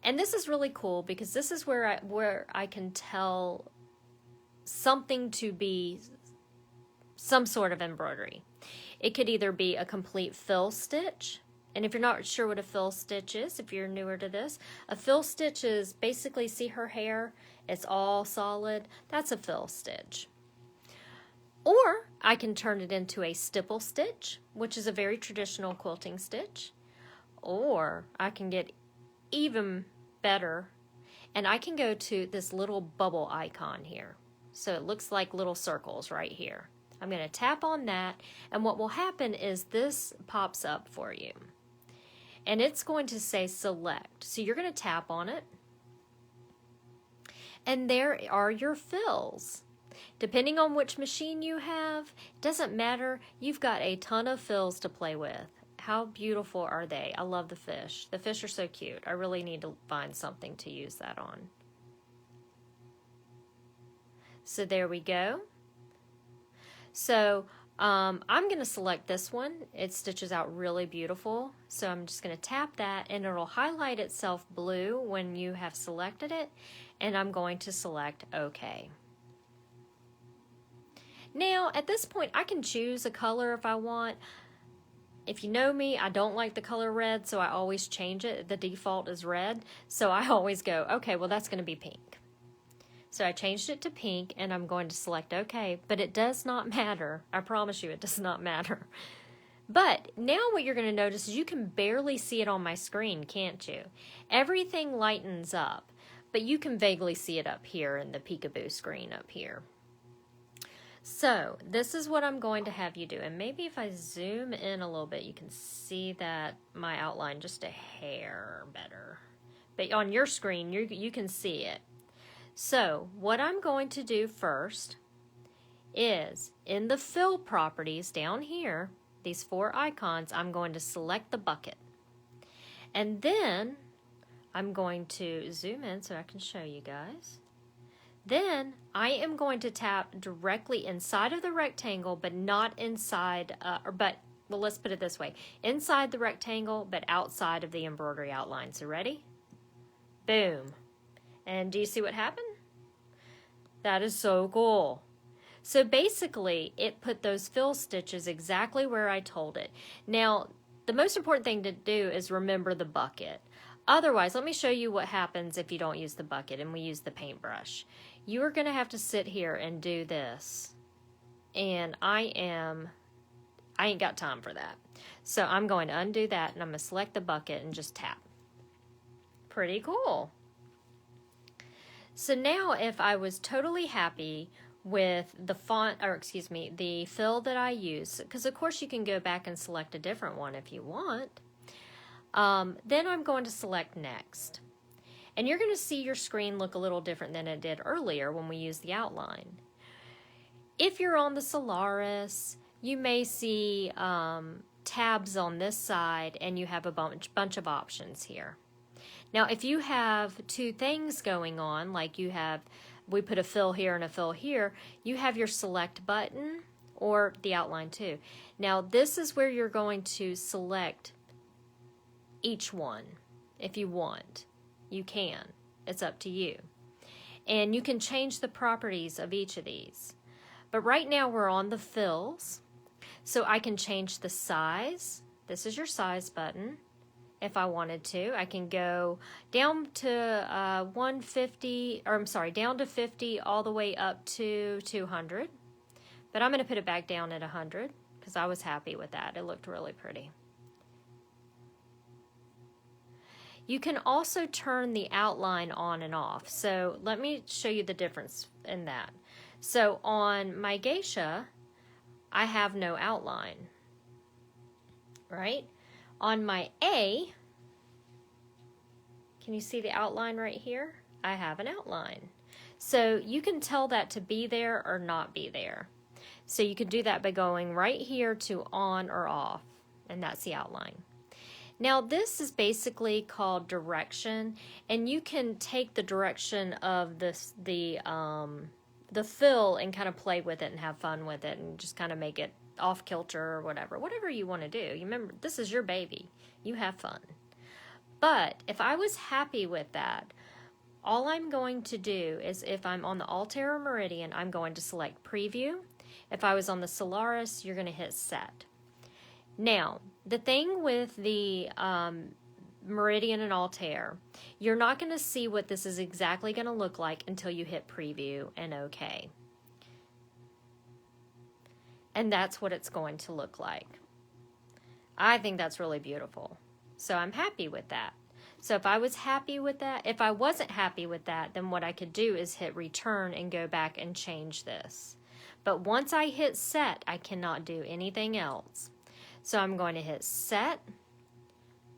And this is really cool, because this is where I can tell something to be some sort of embroidery. It could either be a complete fill stitch, and if you're not sure what a fill stitch is, if you're newer to this, a fill stitch is basically, see her hair? It's all solid. That's a fill stitch. Or I can turn it into a stipple stitch, which is a very traditional quilting stitch. Or I can get even better, and I can go to this little bubble icon here. So it looks like little circles right here. I'm going to tap on that, and what will happen is this pops up for you. And it's going to say select. So you're going to tap on it, and there are your fills. Depending on which machine you have, doesn't matter, you've got a ton of fills to play with. How beautiful are they? I love the fish. The fish are so cute. I really need to find something to use that on. So there we go. So I'm going to select this one. It stitches out really beautiful. So I'm just going to tap that, and it'll highlight itself blue when you have selected it. And I'm going to select OK. Now, at this point, I can choose a color if I want. If you know me, I don't like the color red, so I always change it. The default is red, so I always go, okay, well, that's going to be pink. So I changed it to pink, and I'm going to select OK, but it does not matter. I promise you, it does not matter. But now what you're going to notice is you can barely see it on my screen, can't you? Everything lightens up, but you can vaguely see it up here in the peekaboo screen up here. So this is what I'm going to have you do, and maybe if I zoom in a little bit, you can see that my outline just a hair better. But on your screen, you can see it. So what I'm going to do first is in the fill properties down here, these 4 icons, I'm going to select the bucket. And then I'm going to zoom in so I can show you guys. Then I am going to tap directly inside of the rectangle, but not inside, well, let's put it this way. Inside the rectangle, but outside of the embroidery outline. So ready? Boom. And do you see what happened? That is so cool. So basically, it put those fill stitches exactly where I told it. Now, the most important thing to do is remember the bucket. Otherwise, let me show you what happens if you don't use the bucket and we use the paintbrush. You are going to have to sit here and do this. And I ain't got time for that. So I'm going to undo that, and I'm going to select the bucket and just tap. Pretty cool. So now if I was totally happy with the font, or excuse me, the fill that I use, because of course you can go back and select a different one if you want, then I'm going to select next. And you're going to see your screen look a little different than it did earlier when we used the outline. If you're on the Solaris, you may see tabs on this side, and you have a bunch of options here. Now, if you have 2 things going on, like we put a fill here and a fill here, you have your select button or the outline too. Now, this is where you're going to select each one if you want. You can. It's up to you. And you can change the properties of each of these. But right now we're on the fills. So I can change the size. This is your size button. If I wanted to, I can go down to 150, or I'm sorry, down to 50 all the way up to 200. But I'm going to put it back down at 100 because I was happy with that. It looked really pretty. You can also turn the outline on and off. So let me show you the difference in that. So on my geisha, I have no outline, right? On my A, can you see the outline right here? I have an outline. So you can tell that to be there or not be there. So you can do that by going right here to on or off, and that's the outline. Now this is basically called direction, and you can take the direction of the fill and kind of play with it and have fun with it and just kind of make it off kilter or whatever you want to do. You remember, this is your baby. You have fun. But if I was happy with that, all I'm going to do is if I'm on the Altair Meridian, I'm going to select preview. If I was on the Solaris, you're going to hit set. Now, the thing with the Meridian and Altair, you're not going to see what this is exactly going to look like until you hit preview and OK. And that's what it's going to look like. I think that's really beautiful. So I'm happy with that. So if I was happy with that, if I wasn't happy with that, then what I could do is hit return and go back and change this. But once I hit set, I cannot do anything else. So I'm going to hit set,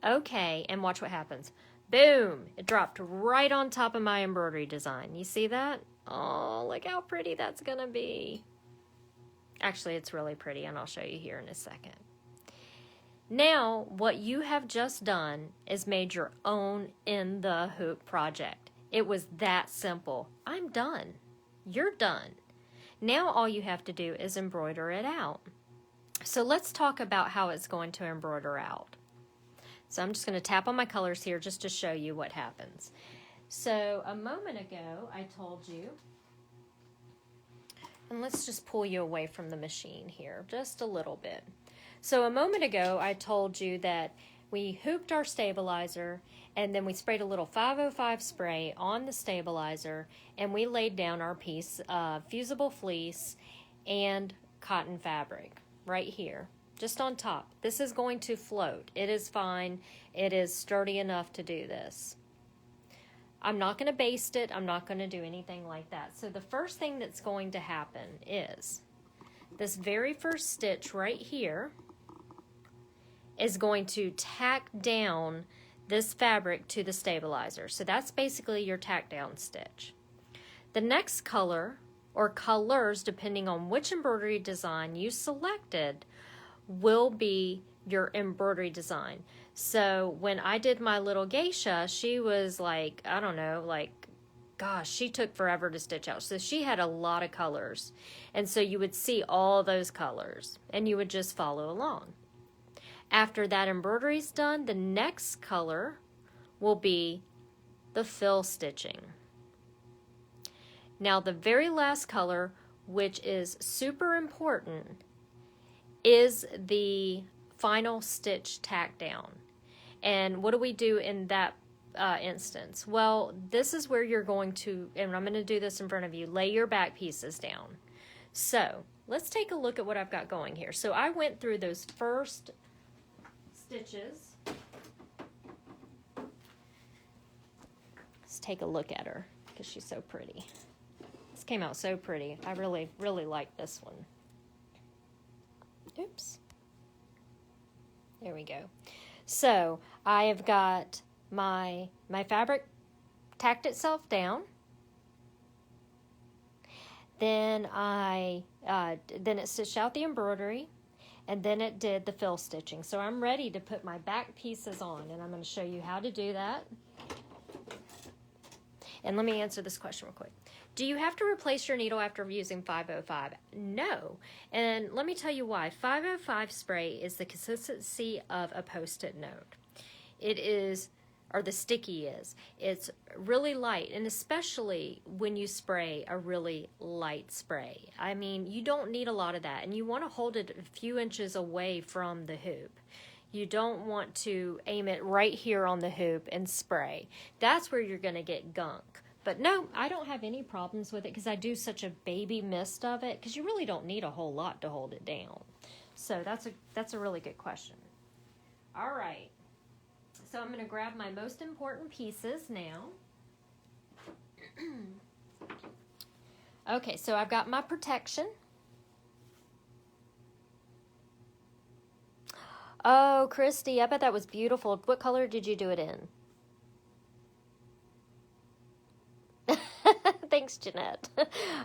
OK, and watch what happens. Boom! It dropped right on top of my embroidery design. You see that? Oh, look how pretty that's going to be. Actually, it's really pretty, and I'll show you here in a second. Now, what you have just done is made your own in the hoop project. It was that simple. I'm done. You're done. Now all you have to do is embroider it out. So let's talk about how it's going to embroider out. So I'm just going to tap on my colors here just to show you what happens. So a moment ago I told you, and let's just pull you away from the machine here just a little bit. So a moment ago I told you that we hooped our stabilizer and then we sprayed a little 505 spray on the stabilizer and we laid down our piece of fusible fleece and cotton fabric right here, just on top. This is going to float. It is fine. It is sturdy enough to do this. I'm not going to baste it. I'm not going to do anything like that. So the first thing that's going to happen is this very first stitch right here is going to tack down this fabric to the stabilizer. So that's basically your tack down stitch. The next color, or colors depending on which embroidery design you selected, will be your embroidery design. So when I did my little geisha, she was like, I don't know, like, gosh, she took forever to stitch out. So she had a lot of colors. And so you would see all those colors and you would just follow along. After that embroidery is done, the next color will be the fill stitching. Now the very last color, which is super important, is the final stitch tack down. And what do we do in that instance? Well, this is where you're going to, and I'm going to do this in front of you, lay your back pieces down. So let's take a look at what I've got going here. So I went through those first stitches. Let's take a look at her because she's so pretty. This came out so pretty. I really, really like this one. Oops. There we go. So I have got my fabric tacked itself down. Then then it stitched out the embroidery, and then it did the fill stitching. So I'm ready to put my back pieces on, and I'm going to show you how to do that. And let me answer this question real quick. Do you have to replace your needle after using 505? No. And let me tell you why. 505 spray is the consistency of a Post-it note. It is, or the sticky is. It's really light, and especially when you spray a really light spray. I mean, you don't need a lot of that, and you want to hold it a few inches away from the hoop. You don't want to aim it right here on the hoop and spray. That's where you're going to get gunk. But no, I don't have any problems with it because I do such a baby mist of it, because you really don't need a whole lot to hold it down. So that's a really good question. All right. So I'm going to grab my most important pieces now. Okay, so I've got my protection. Oh, Christy, I bet that was beautiful. What color did you do it in? Thanks, Jeanette.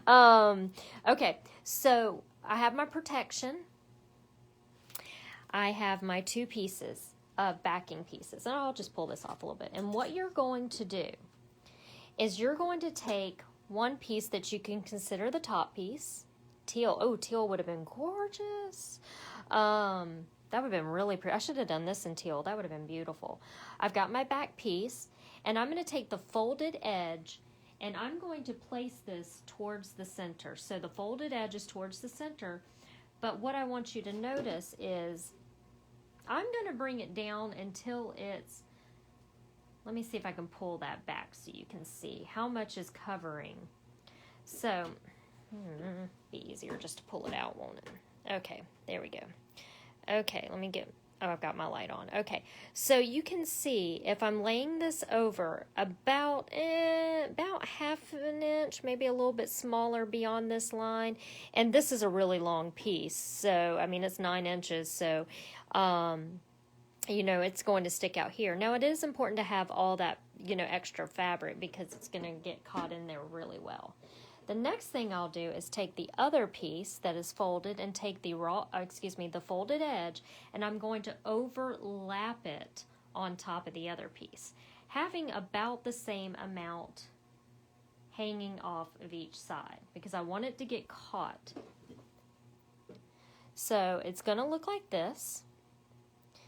Okay, so I have my protection. I have my 2 pieces of backing pieces. And I'll just pull this off a little bit. And what you're going to do is you're going to take one piece that you can consider the top piece. Teal. Oh, teal would have been gorgeous. That would have been really pretty. I should have done this in teal. That would have been beautiful. I've got my back piece, and I'm going to take the folded edge, and I'm going to place this towards the center. So the folded edge is towards the center, but what I want you to notice is I'm going to bring it down until it's, let me see if I can pull that back so you can see how much is covering. So, be easier just to pull it out, won't it? Okay, there we go. Okay, let me get, oh, I've got my light on. Okay, so you can see if I'm laying this over about half an inch, maybe a little bit smaller beyond this line, and this is a really long piece, so, I mean, it's 9 inches, so, you know, it's going to stick out here. Now, it is important to have all that, you know, extra fabric because it's going to get caught in there really well. The next thing I'll do is take the other piece that is folded and take the the folded edge, and I'm going to overlap it on top of the other piece, having about the same amount hanging off of each side because I want it to get caught. So it's going to look like this.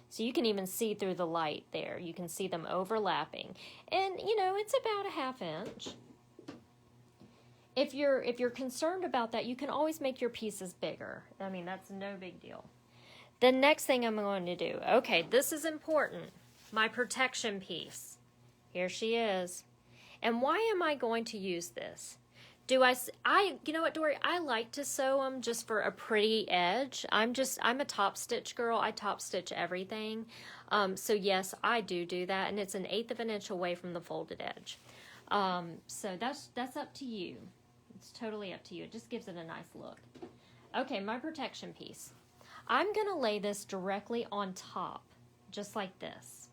So you can even see through the light there. You can see them overlapping. And, you know, it's about a half inch. If you're concerned about that, you can always make your pieces bigger. I mean, that's no big deal. The next thing I'm going to do, okay, this is important. My protection piece. Here she is. And why am I going to use this? You know what, Dory? I like to sew them just for a pretty edge. I'm a top stitch girl. I top stitch everything. So yes, I do that, and it's 1/8 of an inch away from the folded edge. So that's up to you. It's totally up to you. It just gives it a nice look. Okay, my protection piece. I'm going to lay this directly on top, just like this.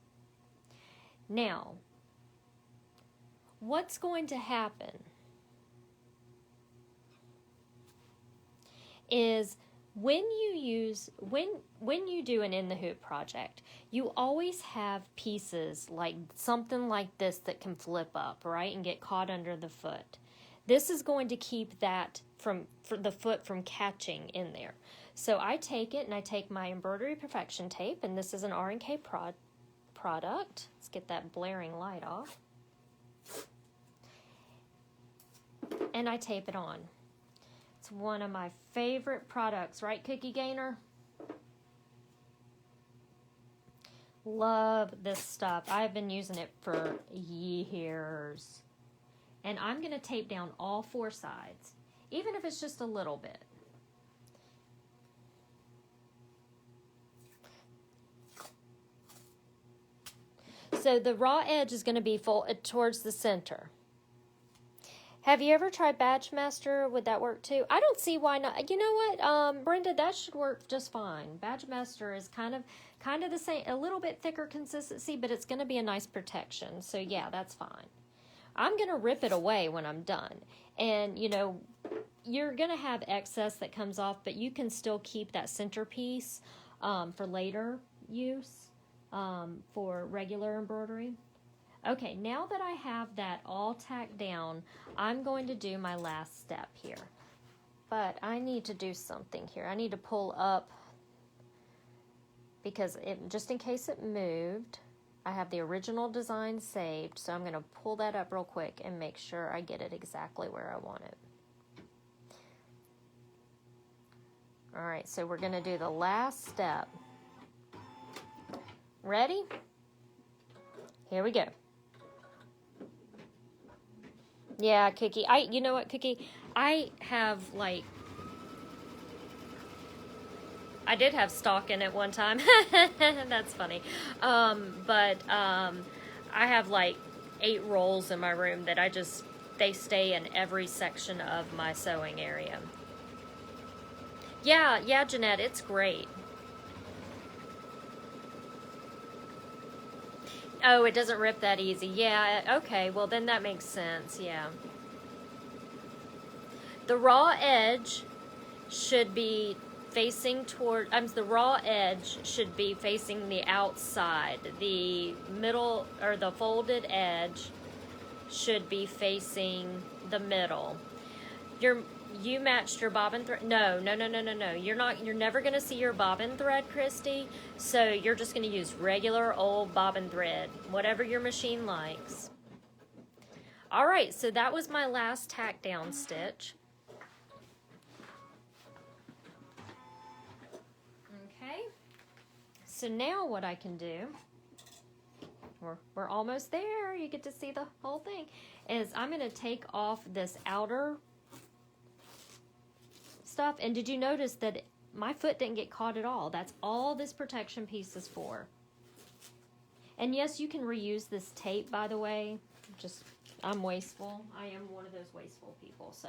Now, what's going to happen is when you do an in the hoop project, you always have pieces like something like this that can flip up, right, and get caught under the foot. This is going to keep that for the foot from catching in there. So I take it and I take my embroidery perfection tape, and this is an R&K product. Let's get that blaring light off. And I tape it on. It's one of my favorite products, right, Cookie Gainer? Love this stuff. I've been using it for years. And I'm going to tape down all 4 sides, even if it's just a little bit. So the raw edge is going to be towards the center. Have you ever tried Badge Master? Would that work too? I don't see why not. You know what, Brenda, that should work just fine. Badge Master is kind of the same, a little bit thicker consistency, but it's going to be a nice protection. So yeah, that's fine. I'm going to rip it away when I'm done. And, you know, you're going to have excess that comes off, but you can still keep that centerpiece for later use for regular embroidery. Okay, now that I have that all tacked down, I'm going to do my last step here. But I need to do something here. I need to pull up because just in case it moved. I have the original design saved, so I'm going to pull that up real quick and make sure I get it exactly where I want it. All right, so we're going to do the last step. Ready? Here we go. Yeah, Cookie. You know what, Cookie? I have, like, I did have stock in it one time. That's funny. I have, like, 8 rolls in my room that they stay in every section of my sewing area. Yeah, Jeanette, it's great. Oh, it doesn't rip that easy. Yeah, okay, well then that makes sense, yeah. The raw edge should be facing toward, the raw edge should be facing the outside. The middle, or the folded edge should be facing the middle. You matched your bobbin thread. No. You're never going to see your bobbin thread, Christy. So you're just going to use regular old bobbin thread, whatever your machine likes. All right, so that was my last tack down stitch. Okay. So now what I can do, we're almost there. You get to see the whole thing. Is I'm going to take off this outer stuff, and did you notice that my foot didn't get caught at all? That's all this protection piece is for. And yes, you can reuse this tape, by the way. I'm wasteful. I am one of those wasteful people. So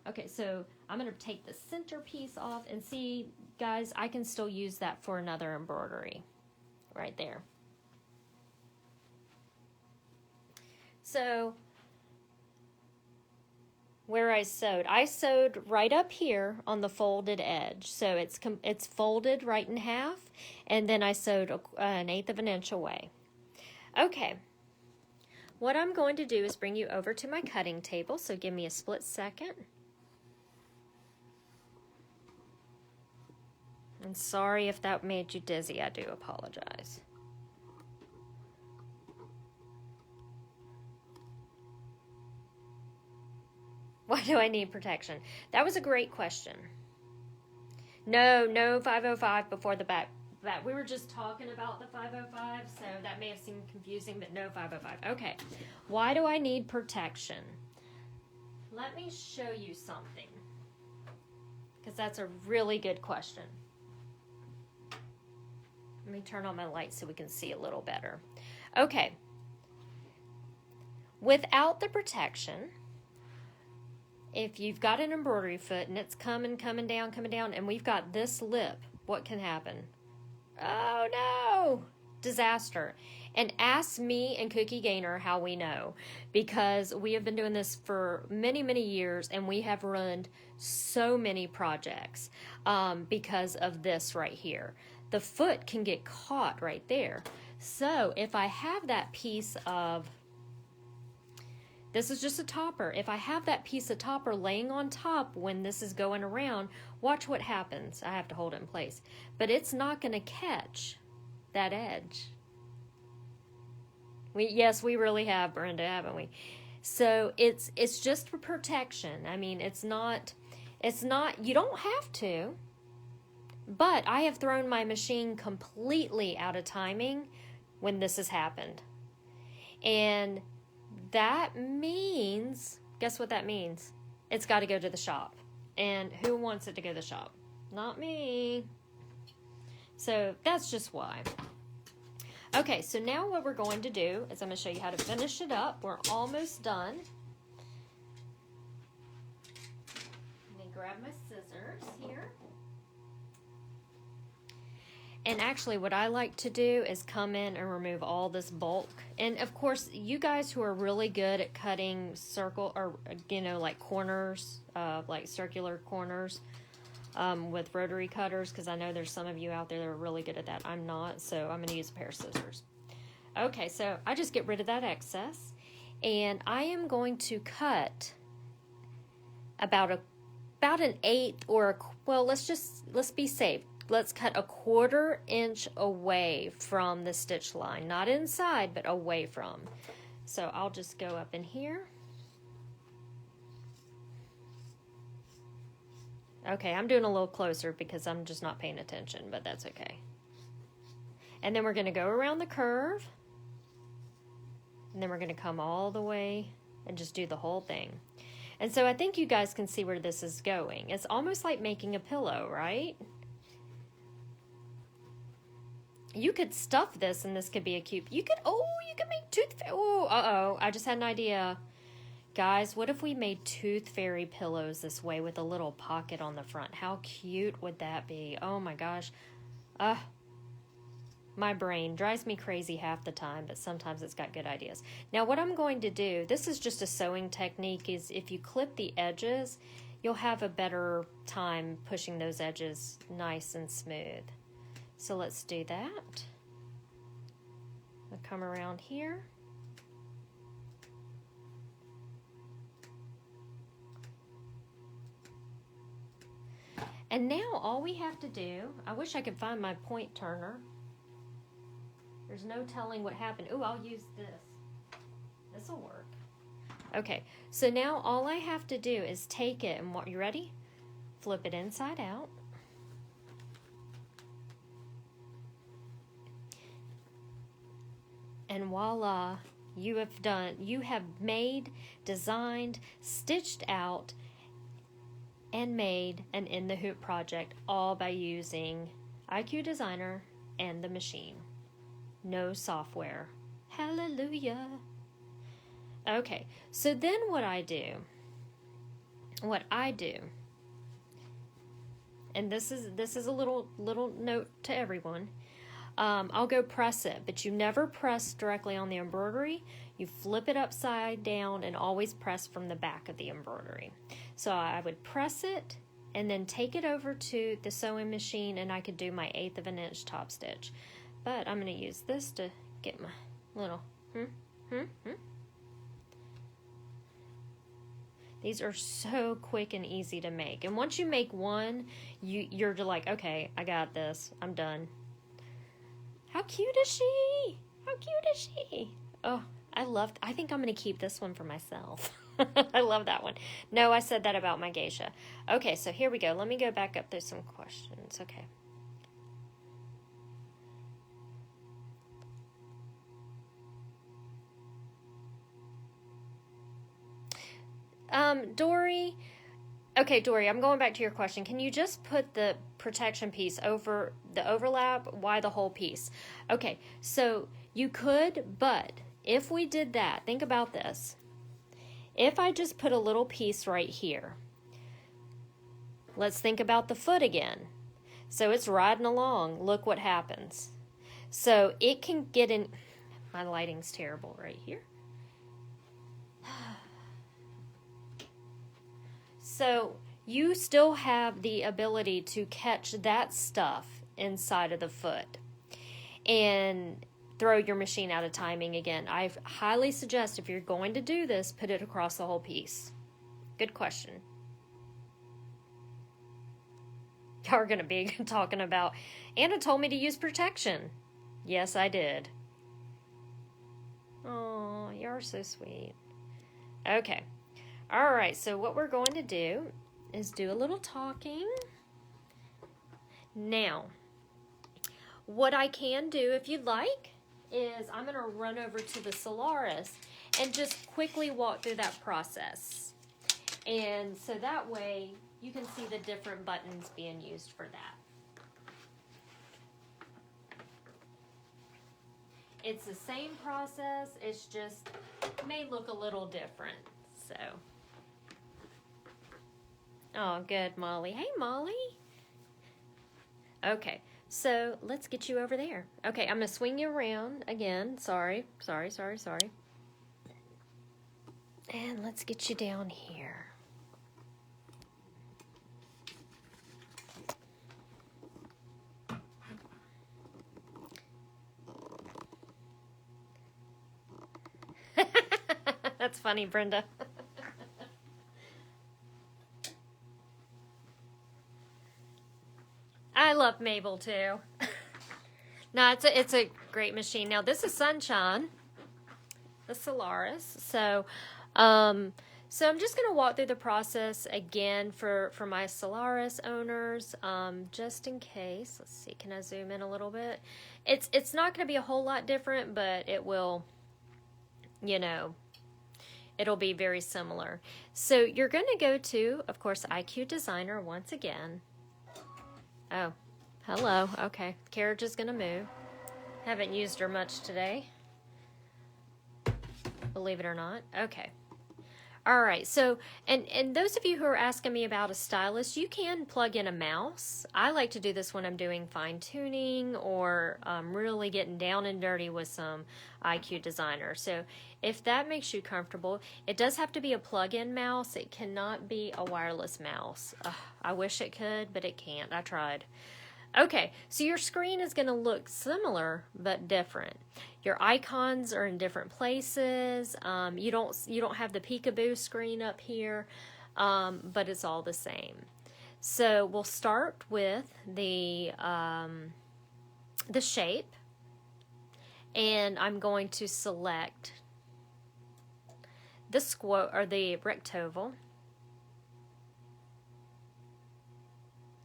okay, so I'm going to take the center piece off, and see, guys, I can still use that for another embroidery right there. So where I sewed right up here on the folded edge. So it's folded right in half, and then I sewed an 1/8 of an inch away. Okay, what I'm going to do is bring you over to my cutting table, so give me a split second. And sorry if that made you dizzy, I do apologize. Why do I need protection? That was a great question. No 505 before the back. We were just talking about the 505, so that may have seemed confusing, but no 505. Okay, why do I need protection? Let me show you something, because that's a really good question. Let me turn on my light so we can see a little better. Okay, without the protection, if you've got an embroidery foot and it's coming down, and we've got this lip, what can happen? Oh no! Disaster. And ask me and Cookie Gainer how we know, because we have been doing this for many, many years, and we have run so many projects because of this right here. The foot can get caught right there. So if I have that piece of, this is just a topper. If I have that piece of topper laying on top when this is going around, watch what happens. I have to hold it in place. But it's not going to catch that edge. Yes, we really have, Brenda, haven't we? So it's just for protection. I mean, it's not, you don't have to. But I have thrown my machine completely out of timing when this has happened. And that means, guess what that means? It's got to go to the shop. And who wants it to go to the shop? Not me. So that's just why. Okay, so now what we're going to do is I'm going to show you how to finish it up. We're almost done. Let me grab my scissors here. And actually what I like to do is come in and remove all this bulk. And of course, you guys who are really good at cutting circle, or like corners, like circular corners with rotary cutters, because I know there's some of you out there that are really good at that. I'm not, so I'm going to use a pair of scissors. Okay, so I just get rid of that excess, and I am going to cut about an 1/8, or well, let's be safe. let's cut a 1/4 inch away from the stitch line, not inside, but away from. So I'll just go up in here. Okay, I'm doing a little closer because I'm just not paying attention, but that's okay. And then we're going to go around the curve. And then we're going to come all the way and just do the whole thing. And so I think you guys can see where this is going. It's almost like making a pillow, right? You could stuff this and this could be a cute. You could make tooth fairy. Oh, uh-oh. I just had an idea. Guys, what if we made tooth fairy pillows this way with a little pocket on the front? How cute would that be? Oh my gosh. My brain drives me crazy half the time, but sometimes it's got good ideas. Now what I'm going to do, this is just a sewing technique, is if you clip the edges, you'll have a better time pushing those edges nice and smooth. So let's do that. I'll come around here. And now all we have to do, I wish I could find my point turner. There's no telling what happened. Ooh, I'll use this. This'll work. Okay, so now all I have to do is take it and you ready? Flip it inside out. And voila, you have made, designed, stitched out, and made an In the Hoop project, all by using IQ Designer and the machine. No software. Hallelujah. Okay, so then what I do, and this is a little note to everyone. I'll go press it, but you never press directly on the embroidery. You flip it upside down and always press from the back of the embroidery. So I would press it and then take it over to the sewing machine, and I could do my 1/8 of an inch top stitch. But I'm going to use this to get my little These are so quick and easy to make. And once you make one, you're like, okay, I got this. I'm done. How cute is she? How cute is she? Oh, I think I'm going to keep this one for myself. I love that one. No, I said that about my geisha. Okay, so here we go. Let me go back up through some questions. Okay. Dory. Okay, Dory, I'm going back to your question. Can you just put the protection piece over the overlap? Why the whole piece? Okay, so you could, but if we did that, think about this. If I just put a little piece right here, let's think about the foot again. So it's riding along. Look what happens. So it can get in. My lighting's terrible right here. So you still have the ability to catch that stuff inside of the foot and throw your machine out of timing again. I highly suggest, if you're going to do this, put it across the whole piece. Good question. Y'all are going to be talking about, Anna told me to use protection. Yes, I did. Oh, you're so sweet. Okay. All right, so what we're going to do is do a little talking. Now, what I can do, if you'd like, is I'm going to run over to the Solaris and just quickly walk through that process. And so that way you can see the different buttons being used for that. It's the same process, it's just may look a little different. So, oh, good, Molly. Hey, Molly. Okay, so let's get you over there. Okay, I'm going to swing you around again. Sorry. And let's get you down here. That's funny, Brenda. I love Mabel too. No, it's a great machine. Now this is Sunshine, the Solaris. So I'm just going to walk through the process again for my Solaris owners, just in case. Let's see, can I zoom in a little bit? It's not going to be a whole lot different, but it will, you know, it'll be very similar. So you're going to go to, of course, IQ Designer once again. Oh, hello. Okay, carriage is going to move. Haven't used her much today, believe it or not. Okay. All right, so, and those of you who are asking me about a stylus, you can plug in a mouse. I like to do this when I'm doing fine tuning or really getting down and dirty with some IQ Designer. So if that makes you comfortable, it does have to be a plug-in mouse. It cannot be a wireless mouse. Ugh, I wish it could, but it can't. I tried. Okay, so your screen is going to look similar but different. Your icons are in different places. You don't have the peekaboo screen up here, but it's all the same. So we'll start with the shape, and I'm going to select the rectangle.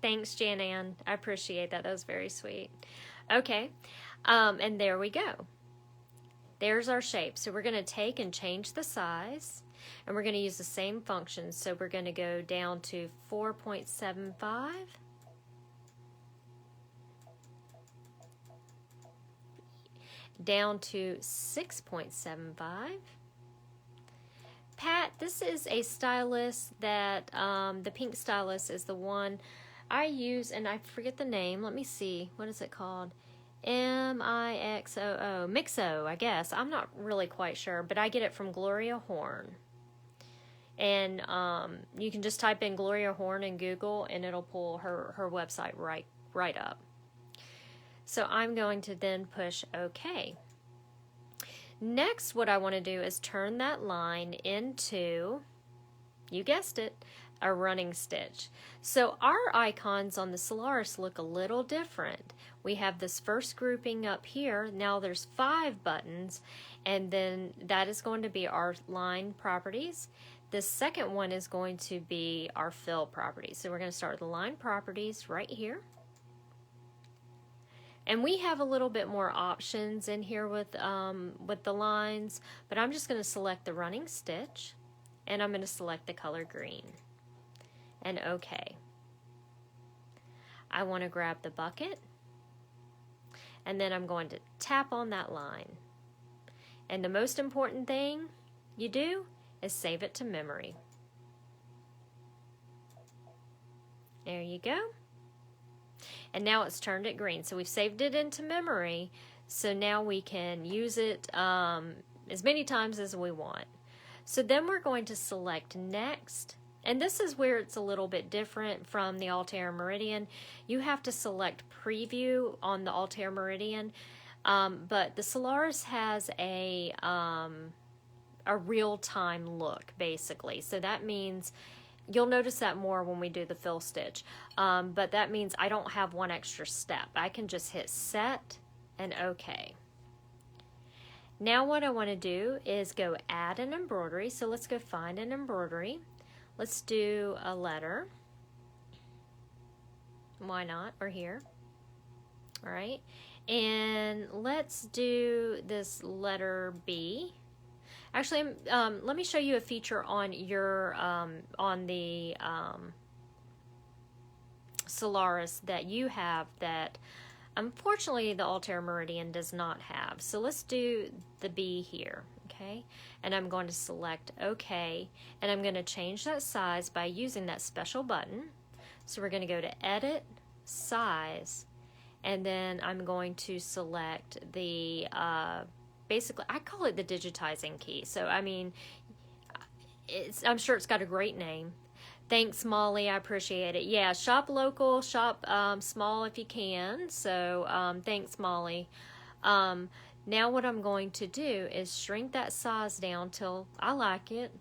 Thanks, Jan-Ann. I appreciate that. That was very sweet. Okay, and there we go. There's our shape. So we're going to take and change the size, and we're going to use the same function. So we're going to go down to 4.75. Down to 6.75. Pat, this is a stylus that, the pink stylus is the one I use, and I forget the name. Let me see. What is it called? Mixo. Mixo, I guess. I'm not really quite sure, but I get it from Gloria Horn. And you can just type in Gloria Horn in Google, and it'll pull her website right up. So I'm going to then push OK. Next, what I want to do is turn that line into, you guessed it, a running stitch. So our icons on the Solaris look a little different. We have this first grouping up here. Now there's 5 buttons, and then that is going to be our line properties. The second one is going to be our fill properties. So we're going to start with the line properties right here. And we have a little bit more options in here with the lines, but I'm just going to select the running stitch, and I'm going to select the color green. And OK. I want to grab the bucket, and then I'm going to tap on that line. And the most important thing you do is save it to memory. There you go. And now it's turned it green. So we've saved it into memory, so now we can use it as many times as we want. So then we're going to select next. And this is where it's a little bit different from the Altair Meridian. You have to select preview on the Altair Meridian, but the Solaris has a real-time look, basically. So that means, you'll notice that more when we do the fill stitch, but that means I don't have one extra step. I can just hit set and OK. Now what I want to do is go add an embroidery. So let's go find an embroidery. Let's do a letter. Why not? Or here. All right. And let's do this letter B. Actually, let me show you a feature on your on the Solaris that you have that unfortunately the Altair Meridian does not have. So let's do the B here. Okay, and I'm going to select OK, and I'm going to change that size by using that special button. So we're going to go to Edit, Size, and then I'm going to select the, basically, I call it the digitizing key. So, I mean, I'm sure it's got a great name. Thanks, Molly. I appreciate it. Yeah, shop local, shop small if you can. So, thanks, Molly. Now what I'm going to do is shrink that size down till I like it,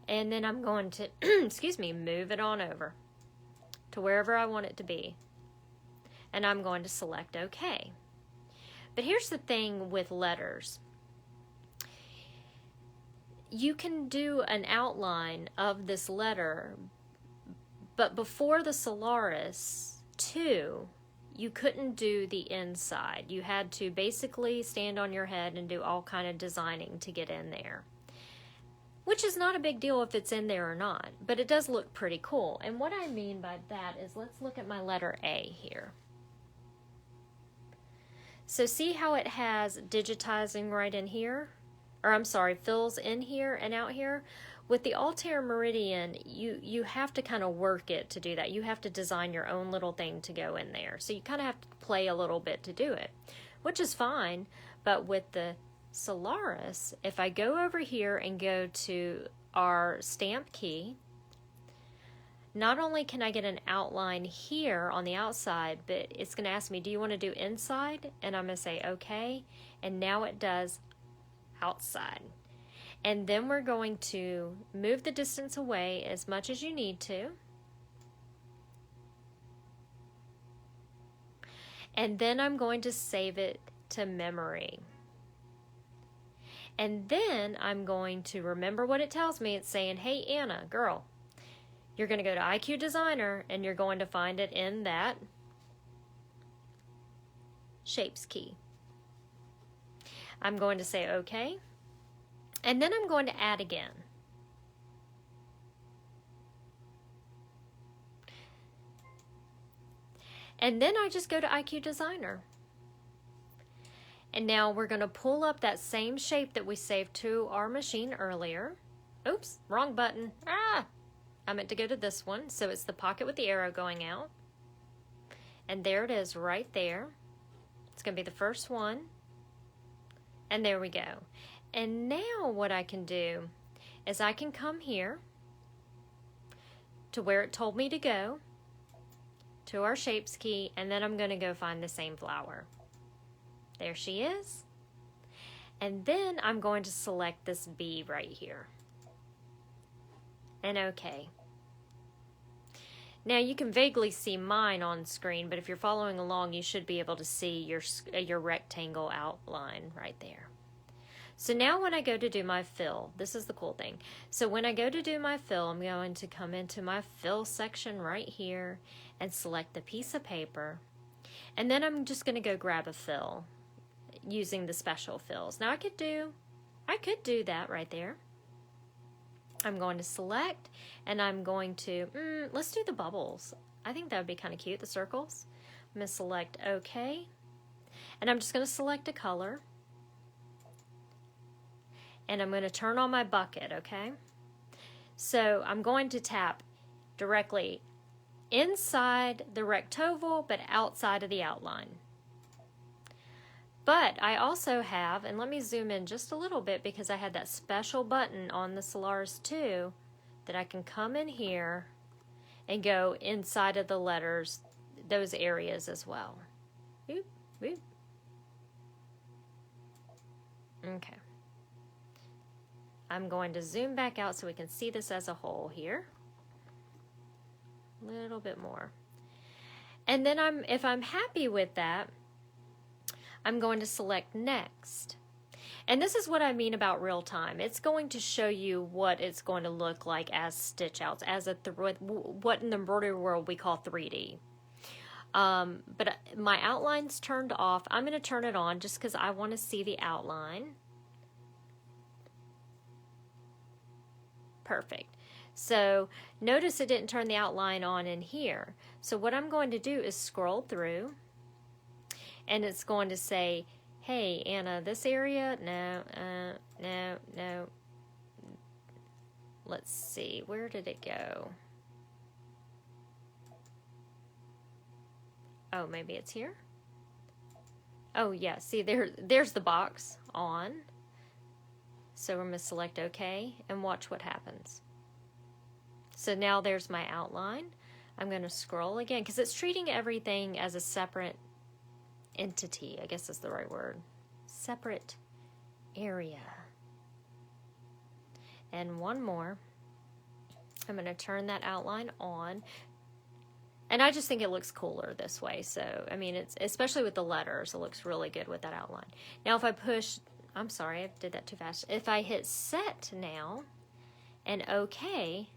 and then I'm going to, excuse me, move it on over to wherever I want it to be. and I'm going to select OK. But here's the thing with letters. You can do an outline of this letter, but before the Solaris 2, you couldn't do the inside. You had to basically stand on your head and do all kind of designing to get in there. Which is not a big deal if it's in there or not, but it does look pretty cool. And what I mean by that is, let's look at my letter A here. So see how it has digitizing right in here? Or I'm sorry, fills in here and out here? With the Altair Meridian, you have to kind of work it to do that. You have to design your own little thing to go in there. So you kind of have to play a little bit to do it, which is fine. But with the Solaris, if I go over here and go to our stamp key, not only can I get an outline here on the outside, but it's going to ask me, do you want to do inside? And I'm going to say okay, and now it does outside. And then we're going to move the distance away as much as you need to. And then I'm going to save it to memory. And then I'm going to remember what it tells me. It's saying, hey, Anna, girl, you're going to go to IQ Designer and you're going to find it in that Shapes key. I'm going to say okay. And then I'm going to add again. And then I just go to IQ Designer. And now we're going to pull up that same shape that we saved to our machine earlier. Oops, wrong button. I meant to go to this one. So it's the pocket with the arrow going out. And there it is right there. It's going to be the first one. And there we go. And now what I can do is I can come here to where it told me to go, to our Shapes key, and then I'm going to go find the same flower. There she is. And then I'm going to select this bee right here. And okay. Now you can vaguely see mine on screen, but if you're following along, you should be able to see your rectangle outline right there. So now when I go to do my fill, this is the cool thing. So when I go to do my fill, I'm going to come into my fill section right here and select the piece of paper. And then I'm just going to go grab a fill using the special fills. Now I could do that right there. I'm going to select and I'm going to, let's do the bubbles. I think that would be kind of cute, the circles. I'm going to select OK. And I'm just going to select a color. And I'm going to turn on my bucket, okay? So I'm going to tap directly inside the rectoval, but outside of the outline. But I also have, and let me zoom in just a little bit because I had that special button on the Solaris 2 that I can come in here and go inside of the letters, those areas as well. Boop, boop. Okay. I'm going to zoom back out so we can see this as a whole here. A little bit more. And then if I'm happy with that, I'm going to select next. And this is what I mean about real time. It's going to show you what it's going to look like as stitch outs, as what in the embroidery world we call 3D. But my outline's turned off. I'm going to turn it on just because I want to see the outline. Perfect. So notice it didn't turn the outline on in here. So what I'm going to do is scroll through and it's going to say, hey, Anna, this area, no. Let's see, where did it go? Oh, maybe it's here? Oh, yeah, see, there's the box on. So we're going to select OK and watch what happens. So now there's my outline. I'm going to scroll again because it's treating everything as a separate entity. I guess that's the right word. Separate area. And one more. I'm going to turn that outline on. And I just think it looks cooler this way. So, I mean, it's especially with the letters, it looks really good with that outline. Now, if I push, I'm sorry, I did that too fast. If I hit set now and OK,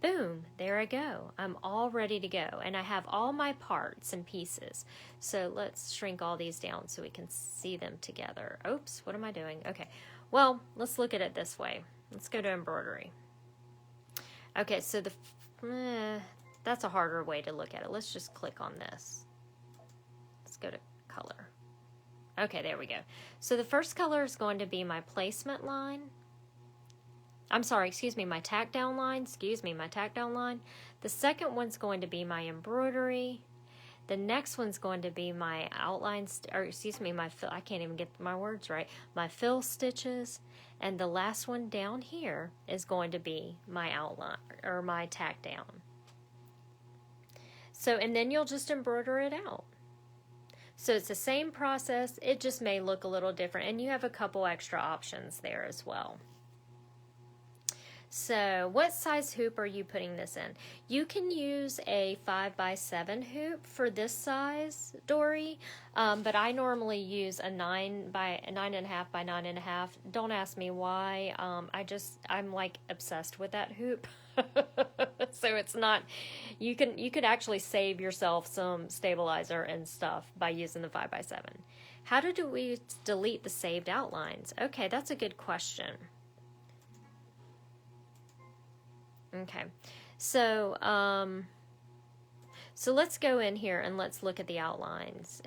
boom, there I go. I'm all ready to go. And I have all my parts and pieces. So let's shrink all these down so we can see them together. Oops, what am I doing? Okay, well, let's look at it this way. Let's go to embroidery. Okay, so that's a harder way to look at it. Let's just click on this. Let's go to color. Okay, there we go. So the first color is going to be my placement line. I'm sorry, excuse me, my tack down line. The second one's going to be my embroidery. The next one's going to be my outlines, or excuse me, I can't even get my words right, my fill stitches. And the last one down here is going to be my outline, or my tack down. So, and then you'll just embroider it out. So it's the same process, it just may look a little different, and you have a couple extra options there as well. So what size hoop are you putting this in? You can use a 5x7 hoop for this size, Dory, but I normally use a 9.5 by 9.5. Don't ask me why. I'm like obsessed with that hoop. So it's not, you could actually save yourself some stabilizer and stuff by using the 5x7. How do we delete the saved outlines? Okay, that's a good question. Okay, so let's go in here and let's look at the outlines.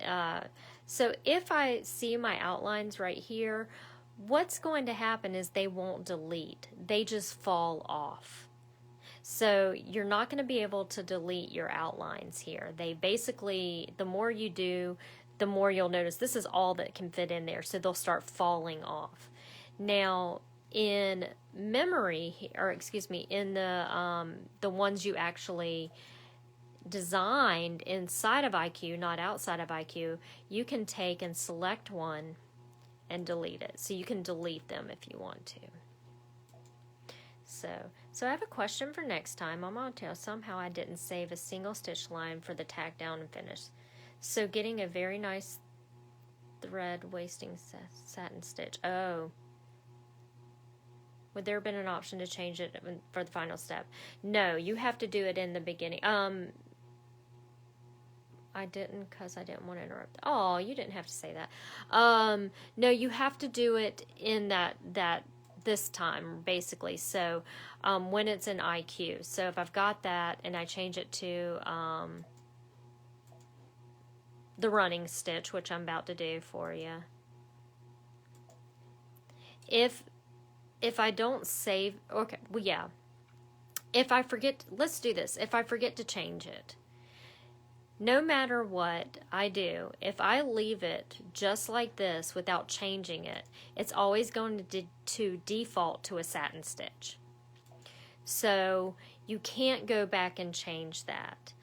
So if I see my outlines right here, what's going to happen is they won't delete. They just fall off. So you're not going to be able to delete your outlines here. They basically, the more you do, the more you'll notice this is all that can fit in there. So they'll start falling off. Now, in memory, or excuse me, in the ones you actually designed inside of IQ, not outside of IQ, you can take and select one and delete it. So you can delete them if you want to. So I have a question for next time. I'm going to tell somehow I didn't save a single stitch line for the tack down and finish. So getting a very nice thread wasting satin stitch. Oh. Would there have been an option to change it for the final step? No, you have to do it in the beginning. I didn't because I didn't want to interrupt. Oh, you didn't have to say that. No, you have to do it in this time, basically. So when it's in IQ. So if I've got that and I change it to the running stitch, which I'm about to do for you. If I don't save, okay, well, yeah. If I forget, let's do this. If I forget to change it, no matter what I do, if I leave it just like this without changing it, it's always going to default to a satin stitch. So you can't go back and change that.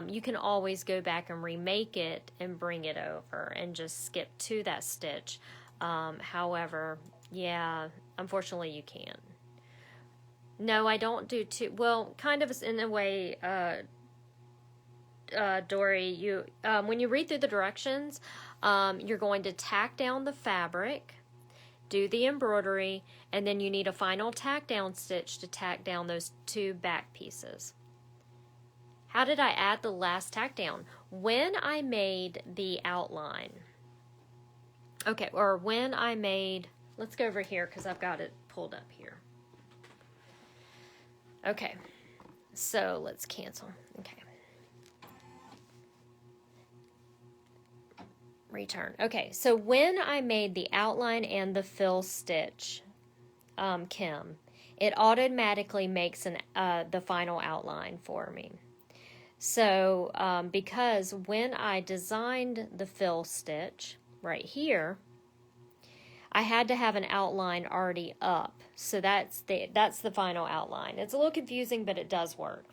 You can always go back and remake it and bring it over and just skip to that stitch. However, yeah, unfortunately you can. No, I don't do two. Well, kind of in a way, Dory, you when you read through the directions, you're going to tack down the fabric, do the embroidery, and then you need a final tack down stitch to tack down those two back pieces. How did I add the last tack down? When I made the outline. Okay, or when I made, let's go over here because I've got it pulled up here. Okay, so let's cancel. Okay. Return. Okay, so when I made the outline and the fill stitch, Kim, it automatically makes the final outline for me. So because when I designed the fill stitch right here, I had to have an outline already up. So that's the final outline. It's a little confusing, but it does work.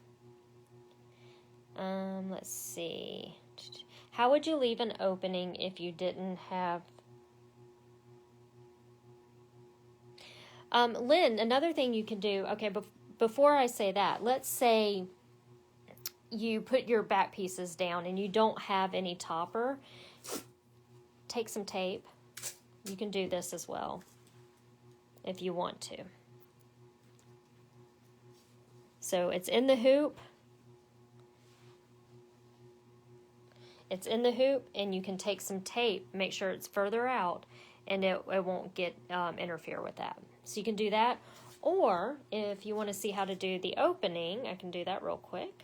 Let's see. How would you leave an opening if you didn't have... Lynn, another thing you can do, okay, before I say that, let's say you put your back pieces down and you don't have any topper, take some tape. You can do this as well if you want to. So it's in the hoop. It's in the hoop, and you can take some tape, make sure it's further out, and it won't get interfere with that. So you can do that. Or if you want to see how to do the opening, I can do that real quick.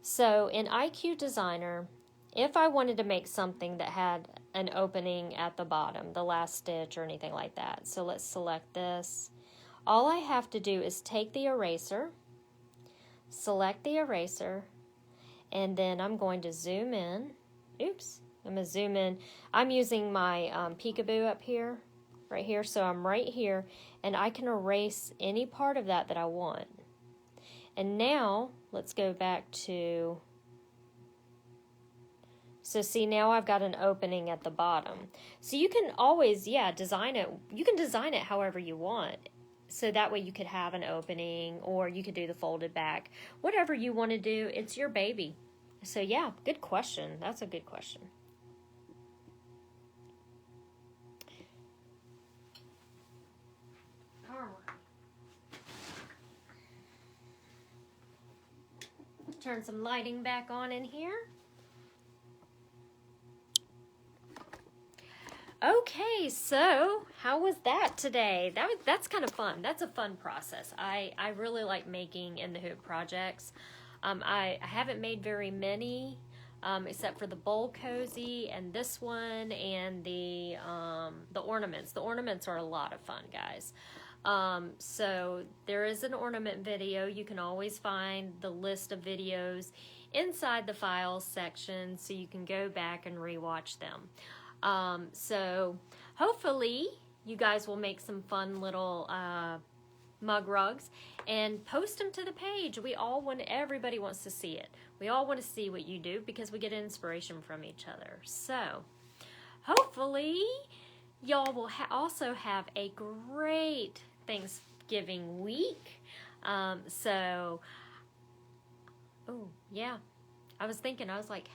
So in IQ Designer, if I wanted to make something that had an opening at the bottom, the last stitch or anything like that, so let's select this. All I have to do is take the eraser, select the eraser, and then I'm going to zoom in. Oops, I'm going to zoom in. I'm using my peekaboo up here, right here, so I'm right here, and I can erase any part of that I want. And now, let's go back to, so see, now I've got an opening at the bottom. So you can always, design it. You can design it however you want. So that way you could have an opening, or you could do the folded back. Whatever you want to do, it's your baby. So yeah, good question. That's a good question. All right. Turn some lighting back on in here. Okay, so how was that today? That's kind of fun. That's a fun process. I really like making in the hoop projects. I haven't made very many, except for the bowl cozy and this one and the ornaments. The ornaments are a lot of fun, guys. So there is an ornament video. You can always find the list of videos inside the files section, so you can go back and rewatch them. So hopefully you guys will make some fun little mug rugs and post them to the page. Everybody wants to see it. We all want to see what you do because we get inspiration from each other. So hopefully y'all will also have a great Thanksgiving week. Oh yeah, I was like,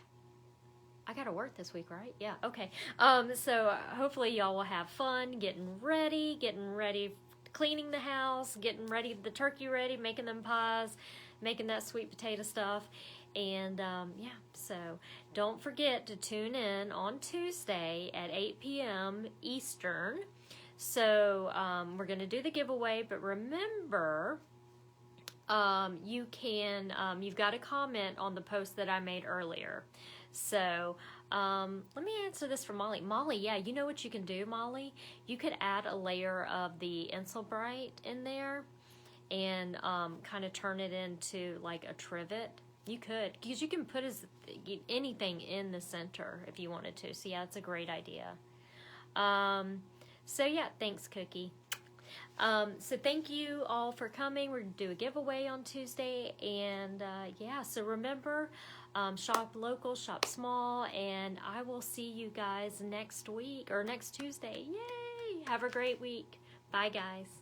I gotta work this week, right? Yeah, okay. So hopefully y'all will have fun getting ready, cleaning the house, getting ready, the turkey ready, making them pies, making that sweet potato stuff. And yeah, so don't forget to tune in on Tuesday at 8 p.m. Eastern. So we're gonna do the giveaway, but remember, you've got to comment on the post that I made earlier. So let me answer this for Molly. Molly, yeah, you know what you can do, Molly? You could add a layer of the Insulbrite in there and kind of turn it into like a trivet. You could, because you can put anything in the center if you wanted to. So yeah, it's a great idea. So yeah, thanks, Cookie. So thank you all for coming. We're going to do a giveaway on Tuesday. And yeah, so remember, shop local, shop small, and I will see you guys next week or next Tuesday. Yay! Have a great week. Bye, guys.